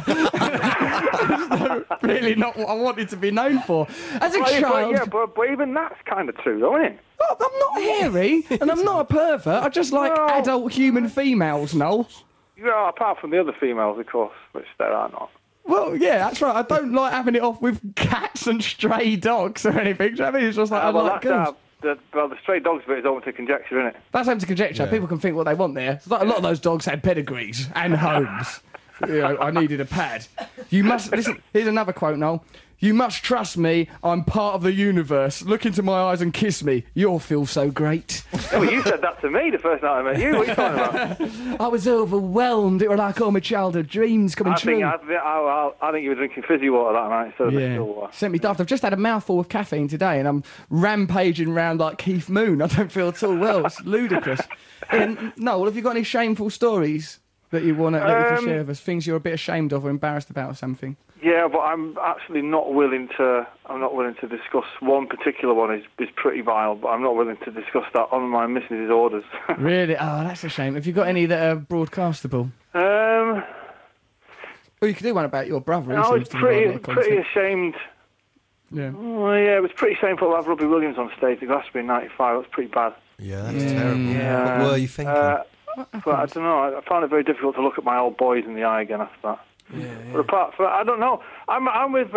Really not what I wanted to be known for. As a child... Yeah, but even that's kind of true, though, isn't it? Well, I'm not hairy, and I'm not a pervert. I just like adult human females, Noel. Yeah, apart from the other females, of course, which there are not. Well, yeah, that's right. I don't like having it off with cats and stray dogs or anything. Do you know what I mean? It's just like I like girls. The stray dogs bit is open to conjecture, isn't it? That's open to conjecture. Yeah. People can think what they want there. It's like a lot of those dogs had pedigrees and homes. I needed a pad. You must listen. Here's another quote, Noel. You must trust me. I'm part of the universe. Look into my eyes and kiss me. You'll feel so great. Well, you said that to me the first night I met you. What are you talking about? I was overwhelmed. It was like all my childhood dreams coming true. I think you were drinking fizzy water that night instead of still water. Sent me daft. I've just had a mouthful of caffeine today, and I'm rampaging around like Keith Moon. I don't feel at all well. It's ludicrous. Noel, have you got any shameful stories? that you want to share with us? Things you're a bit ashamed of or embarrassed about or something? Yeah, but I'm actually not willing to. I'm not willing to discuss one particular one. Is pretty vile, but I'm not willing to discuss that on my missus' orders. Really? Oh, that's a shame. Have you got any that are broadcastable? Well, you could do one about your brother. I was pretty ashamed. Yeah. Oh, yeah, it was pretty shameful to have Robbie Williams on stage at Glastonbury in '95. It was pretty bad. Yeah, that's terrible. Yeah. What were you thinking? But I don't know. I found it very difficult to look at my old boys in the eye again after that. But apart from that, I don't know. I'm with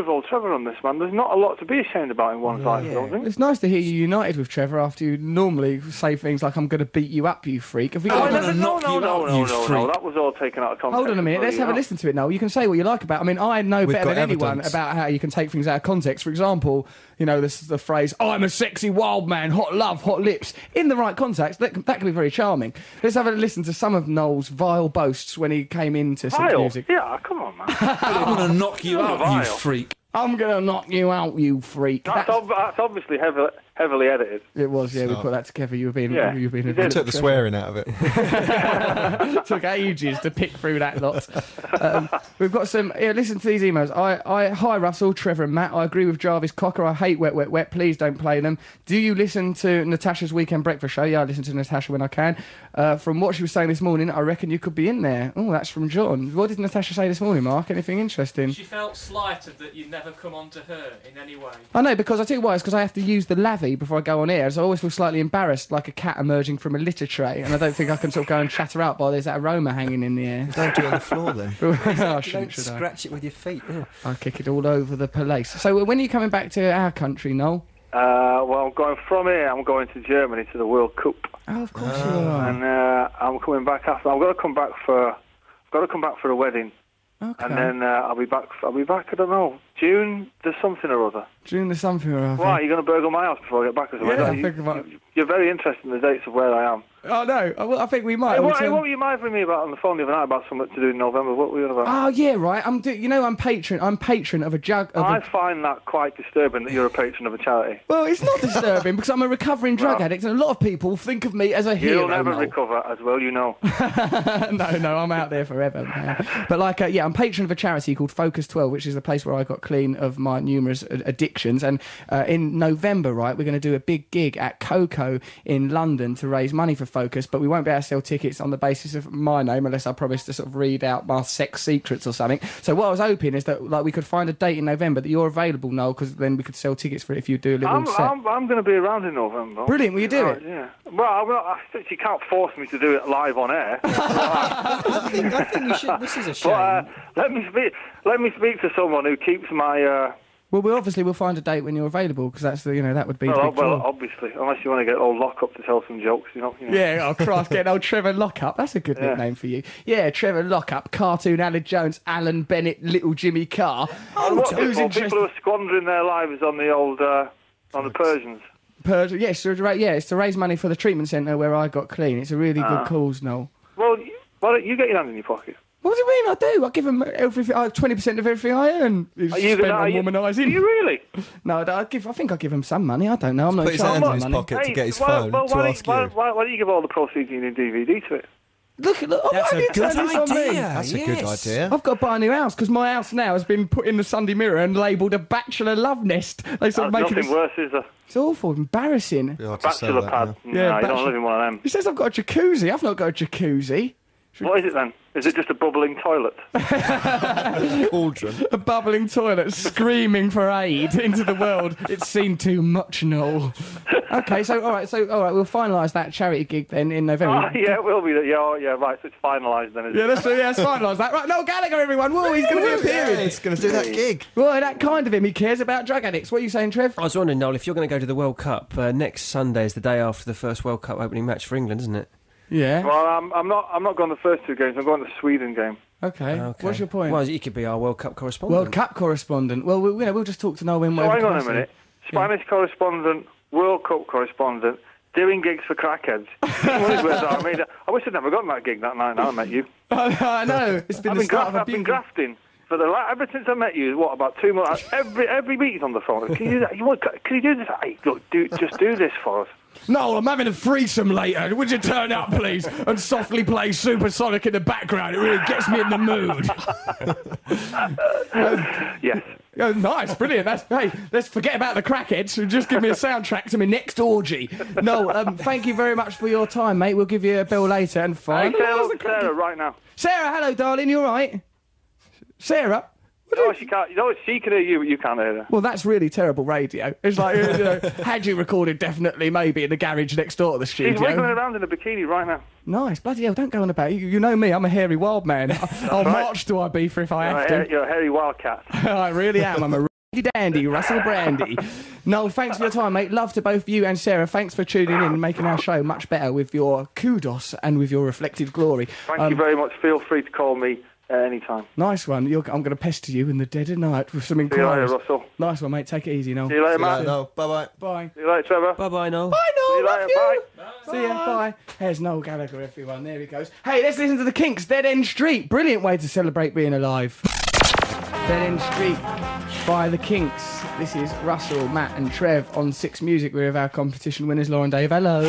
old Trevor on this, man. There's not a lot to be ashamed about in one's life, I don't think. It's nice to hear you united with Trevor after you normally say things like, I'm going to beat you up, you freak. Have we got No, that was all taken out of context. Hold on a minute, let's have a listen to it now. You can say what you like about it. I mean, I know better than anyone about how you can take things out of context. For example, you know, this is the phrase, I'm a sexy wild man, hot love, hot lips. In the right context, that can be very charming. Let's have a listen to some of Noel's vile boasts when he came into Six Music. Yeah, come on, man. I'm going to knock you out, you freak. I'm going to knock you out, you freak. That's obviously heavily edited. It was, yeah. We put that together. You were being. I took the swearing out of it. It took ages to pick through that lot. We've got some. Yeah, listen to these emails. Hi Russell, Trevor, and Matt. I agree with Jarvis Cocker. I hate Wet Wet Wet. Please don't play them. Do you listen to Natasha's Weekend Breakfast Show? Yeah, I listen to Natasha when I can. From what she was saying this morning, I reckon you could be in there. Oh, that's from John. What did Natasha say this morning, Mark? Anything interesting? She felt slighted that you'd never come on to her in any way. I know, because I tell you why. It's because I have to use the lavvy before I go on air, so I always feel slightly embarrassed, like a cat emerging from a litter tray, and I don't think I can sort of go and chatter out while there's that aroma hanging in the air. Don't do it on the floor then. Don't scratch it with your feet. Yeah. I kick it all over the place. So when are you coming back to our country, Noel? Well, I'm going from here. I'm going to Germany to the World Cup. Oh, of course you are. And I'm coming back after. I've got to come back for a wedding. Okay. And then I'll be back. I don't know. June. There's something or other. June. There's something or other. Why? You're going to burgle my house before I get back? You're very interested in the dates of where I am. Oh no! I think we might. Hey, what were you mithering me about on the phone the other night about something to do in November? What were you on about? Oh yeah, right. I'm patron of a jug. I find that quite disturbing that you're a patron of a charity. Well, it's not disturbing because I'm a recovering drug addict, and a lot of people think of me as a hero. You'll never recover, as well, you know. No, I'm out there forever. Man. But I'm patron of a charity called Focus 12, which is the place where I got clean of my numerous addictions. And in November, right, we're going to do a big gig at Coco in London to raise money for Focus, but we won't be able to sell tickets on the basis of my name unless I promise to sort of read out my sex secrets or something. So what I was hoping is that we could find a date in November that you're available, Noel, because then we could sell tickets for it if you do a little set. I'm going to be around in November. Brilliant, will you do it? Yeah. Well, you can't force me to do it live on air. I think you should. This is a shame. But, let me speak to someone who keeps my. Well, we'll find a date when you're available, because that's that would be. Well, obviously, unless you want to get old Lockup to tell some jokes, you know. Yeah, oh Christ, getting old Trevor Lockup. That's a good nickname for you. Yeah, Trevor Lockup, cartoon Alan Jones, Alan Bennett, Little Jimmy Carr. People who are squandering their lives on the old on the Persians. Yes, it's to raise money for the treatment centre where I got clean. It's a really good cause, Noel. Well, why don't you get your hands in your pocket? What do you mean? I do. I give them 20% of everything I earn. Are you womanising. Do you really? No, I think I give him some money. I don't know. I'm not put his hand in his pocket to get his phone to ask you. Why don't you give all the proceeds in your DVD to it? Look, that's a good idea. That's a good idea. I've got to buy a new house because my house now has been put in the Sunday Mirror and labelled a bachelor love nest. That's nothing worse, is there? It's awful, embarrassing. Bachelor pad. No, you don't live in one of them. He says I've got a jacuzzi. I've not got a jacuzzi. What is it then? Is it just a bubbling toilet? Cauldron. A bubbling toilet screaming for aid into the world. It's seen too much, Noel. Okay, all right, we'll finalise that charity gig then in November. Oh, yeah, it will be. Yeah, right, so it's finalised then, isn't it? Let's finalise that. Right, Noel Gallagher, everyone. Whoa, he's going to be appearing. He's going to do that gig. Well, that kind of him. He cares about drug addicts. What are you saying, Trev? I was wondering, Noel, if you're going to go to the World Cup, next Sunday is the day after the first World Cup opening match for England, isn't it? Yeah. Well, I'm not going to the first two games. I'm going to the Sweden game. Okay. What's your point? Well, he could be our World Cup correspondent. World Cup correspondent. Well, we'll just talk to Noel when hang on a minute. Spanish correspondent, World Cup correspondent, doing gigs for crackheads. I wish I'd never gotten that gig that night. Now I met you. I know. It's been I've been grafting ever since I met you. What, about 2 months? Every meeting's on the phone. Can you do that? Can you do this? Hey, look, just do this for us. Noel, I'm having a threesome later. Would you turn up, please, and softly play Supersonic in the background? It really gets me in the mood. Yes. Oh, nice, brilliant. Hey, let's forget about the crackheads and just give me a soundtrack to my next orgy. Noel, thank you very much for your time, mate. We'll give you a bell later and fine. Hey, Sarah, right now. Sarah, hello, darling. You all right? Sarah? No, she can't. You know, she can hear you, but you can't hear her. Well, that's really terrible radio. It's like, had you recorded definitely maybe in the garage next door to the studio. She's wiggling around in a bikini right now. Nice. Bloody hell, don't go on about it. You know me, I'm a hairy wild man. I'll march to Ibiza if I have to. You're a hairy wildcat. I really am. I'm a really dandy, Russell Brandy. Noel, thanks for your time, mate. Love to both you and Sarah. Thanks for tuning in and making our show much better with your kudos and with your reflected glory. Thank you very much. Feel free to call me any time. Nice one. I'm going to pester you in the dead of night with some inquiries. See you later, Russell. Nice one, mate. Take it easy, Noel. See you later, Matt. No, bye-bye. Bye. See you later, Trevor. Bye-bye, Noel. Bye, Noel. See you later. Bye. See ya. Bye. There's Noel Gallagher, everyone. There he goes. Hey, let's listen to the Kinks. Dead End Street. Brilliant way to celebrate being alive. Dead End Street by the Kinks. This is Russell, Matt and Trev on Six Music. We're with our competition winners, Lauren Dave. Hello.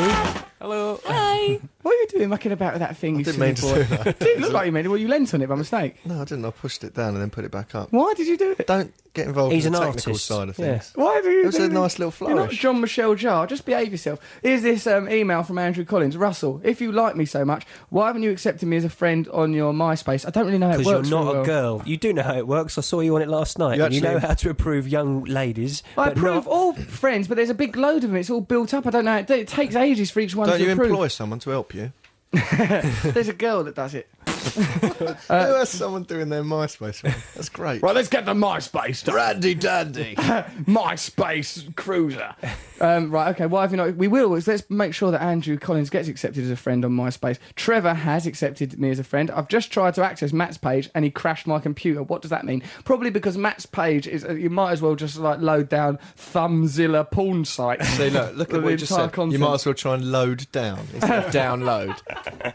Hello. Hi. What are you doing mucking about with that thing? I You didn't mean to do that. It didn't look like you made it. Well, you leant on it by mistake. No, I didn't. I pushed it down and then put it back up. Why did you do it? Don't get involved He's in the an technical artist. side of Yeah. things. Why do you It was do a this? nice little You're not flourish. Jean-Michel Jarre. Just behave yourself. Here's this email from Andrew Collins. Russell, if you like me so much, why haven't you accepted me as a friend on your MySpace? I don't really know how it Because works. you're not very a well. girl. You do know how it works. I saw you on it last night. You And you know actually- how to approve young ladies. I but approve not... all friends, but there's a big load of them. It's all built up. I don't know how to do it. It takes ages for each one Don't to you approve. employ someone to help you? There's a girl that does it. Who has someone doing their MySpace one? That's great. Right, let's get the MySpace done. Randy Dandy. MySpace cruiser. Right, okay, why have you not? We will. Let's make sure that Andrew Collins gets accepted as a friend on MySpace. Trevor has accepted me as a friend. I've just tried to access Matt's page and he crashed my computer. What does that mean? Probably because Matt's page is, you might as well just like load down Thumbzilla porn site. See, look at what you just said. You might as well try and load down instead of download.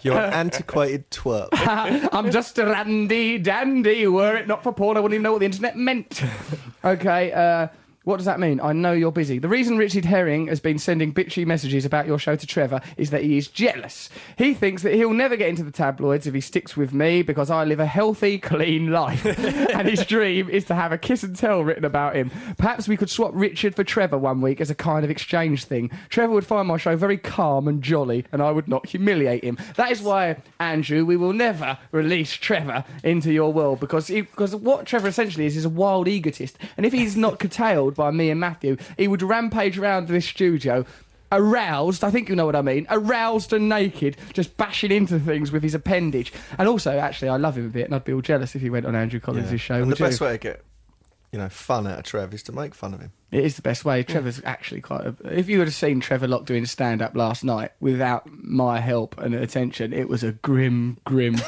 You're an antiquated twerp. I'm just a randy dandy. Were it not for porn, I wouldn't even know what the internet meant. Okay, what does that mean? I know you're busy. The reason Richard Herring has been sending bitchy messages about your show to Trevor is that he is jealous. He thinks that he'll never get into the tabloids if he sticks with me because I live a healthy, clean life. And his dream is to have a kiss and tell written about him. Perhaps we could swap Richard for Trevor one week as a kind of exchange thing. Trevor would find my show very calm and jolly, and I would not humiliate him. That is why, Andrew, we will never release Trevor into your world because what Trevor essentially is a wild egotist. And if he's not curtailed by me and Matthew, he would rampage around this studio aroused, I think you know what I mean, aroused and naked, just bashing into things with his appendage. And also, actually, I love him a bit and I'd be all jealous if he went on Andrew Collins' show. And the would you? best way to get, fun out of Trev is to make fun of him. It is the best way. Trevor's actually quite a... If you would have seen Trevor Locke doing stand-up last night without my help and attention, it was a grim,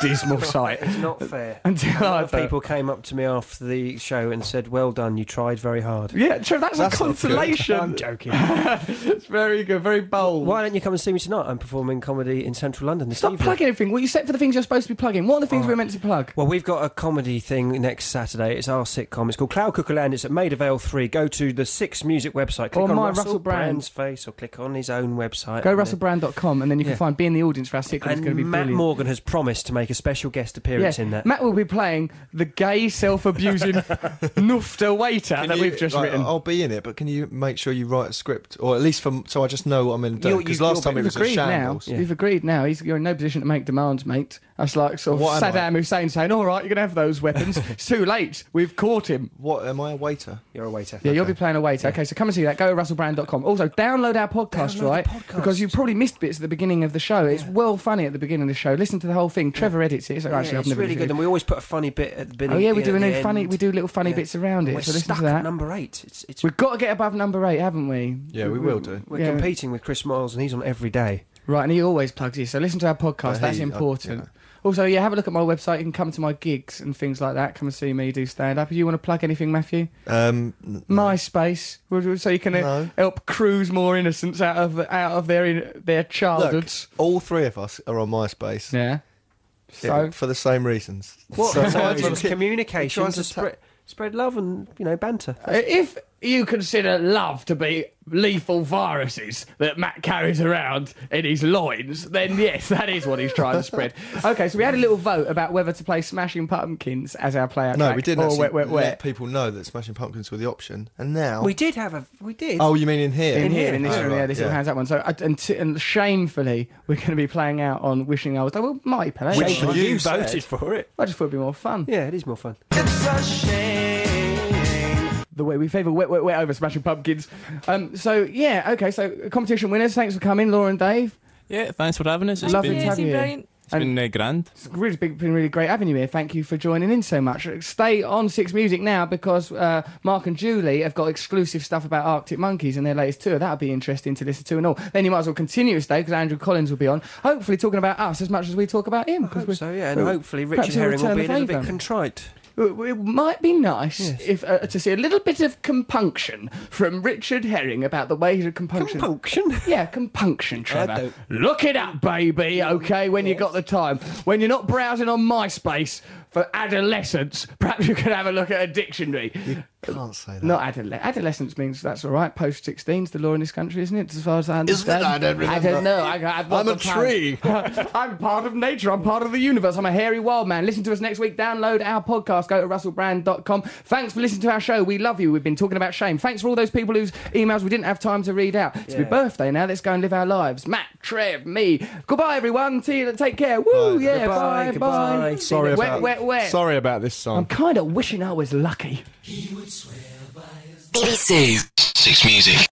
dismal sight. It's not fair. Until A lot of people came up to me after the show and said, well done, you tried very hard. Yeah, Trevor, that's a consolation. I'm joking. It's very good, very bold. Why don't you come and see me tonight? I'm performing comedy in central London this Stop evening. plugging everything. Well, you set for the things you're supposed to be plugging. What are the things we're meant to plug? Well, we've got a comedy thing next Saturday. It's our sitcom. It's called Cloud Cuckoo Land. It's at Maida Vale 3. Go to the Six Music website. Click Or on my Russell Russell Brand. Brand's face or click on his own website. Go russellbrand.com and then you can find Be in the Audience for our sitcom. It's And going to be Matt brilliant. Morgan has promised to make a special guest appearance in that. Matt will be playing the gay, self-abusing Nufta waiter that we've just written. I'll be in it, but can you make sure you write a script, or at least so I just know what I'm going to do? Because last time it was a shambles. You've agreed now. You're in no position to make demands, mate. That's like sort of What am Saddam Hussein saying, all right, you're going to have those weapons. It's too late. We've caught him. What, am I a waiter? You're a waiter. Yeah, you'll be playing a waiter. Okay, so come and see that. Go to russellbrand.com. Also, download our podcast, right? Because you probably missed bits at the beginning of the show. It's well funny at the beginning of the show. Listen to the whole thing. Trevor edits it. So actually, I've it's never really good, and we always put a funny bit at the beginning. Oh yeah, we do at a the new funny. end. We do little funny bits around it. We're so listen stuck to that. at number 8. It's We've got to get above number 8, haven't we? Yeah, we will do. We're competing with Chris Miles, and he's on every day. Right, and he always plugs you. So listen to our podcast. That's important. Also, yeah, have a look at my website. You can come to my gigs and things like that. Come and see me do stand-up. Do you want to plug anything, Matthew? MySpace, so you can help cruise more innocents out of their childhoods. Look, all three of us are on MySpace. Yeah. So for the same reasons. What? So So it's communication to spread love and banter. you consider love to be lethal viruses that Matt carries around in his loins, then yes, that is what he's trying to spread. Okay, so we had a little vote about whether to play Smashing Pumpkins as our play-out No, track we didn't or actually Wet, Wet, let Wet. people know that Smashing Pumpkins were the option, and now We did. Oh, you mean in here? In here, in this Oh, room, right, yeah, this little hands up one. So, and shamefully, we're going to be playing out on Wishing I Was. Well, might play. Which Anyway. you voted for it. I just thought it'd be more fun. Yeah, it is more fun. The way we favour Wet, Wet, Wet over Smashing Pumpkins. So, yeah, okay, so competition winners, thanks for coming, Laura and Dave. Yeah, thanks for having us. It's Lovely been, to have you here. It's been grand. It's been really great having you here. Thank you for joining in so much. Stay on Six Music now because Mark and Julie have got exclusive stuff about Arctic Monkeys and their latest tour. That'll be interesting to listen to and all. Then you might as well continue to stay because Andrew Collins will be on, hopefully talking about us as much as we talk about him. I hope so, yeah, and hopefully perhaps Richard he'll Herring will return be a the little bit favour. contrite. It might be nice if to see a little bit of compunction from Richard Herring about the way he's a compunction. Compunction? Yeah, compunction, Trevor. don't- Look it up, baby, okay, when you got the time. When you're not browsing on MySpace for adolescence, perhaps you could have a look at a dictionary. Can't say that. Not adolescence means that's all right. Post 16's the law in this country, isn't it? As far as I understand. I don't remember. I don't know. I've got I'm a the time. tree. I'm part of nature. I'm part of the universe. I'm a hairy wild man. Listen to us next week. Download our podcast. Go to russellbrand.com. Thanks for listening to our show. We love you. We've been talking about shame. Thanks for all those people whose emails we didn't have time to read out. It's my birthday now. Let's go and live our lives. Matt, Trev, me. Goodbye, everyone. See you. Take care. Woo, yeah. Goodbye, Bye. goodbye. Bye. Sorry Wet, about wet, wet. Sorry about this song. I'm kind of wishing I was lucky. BBC Six Music.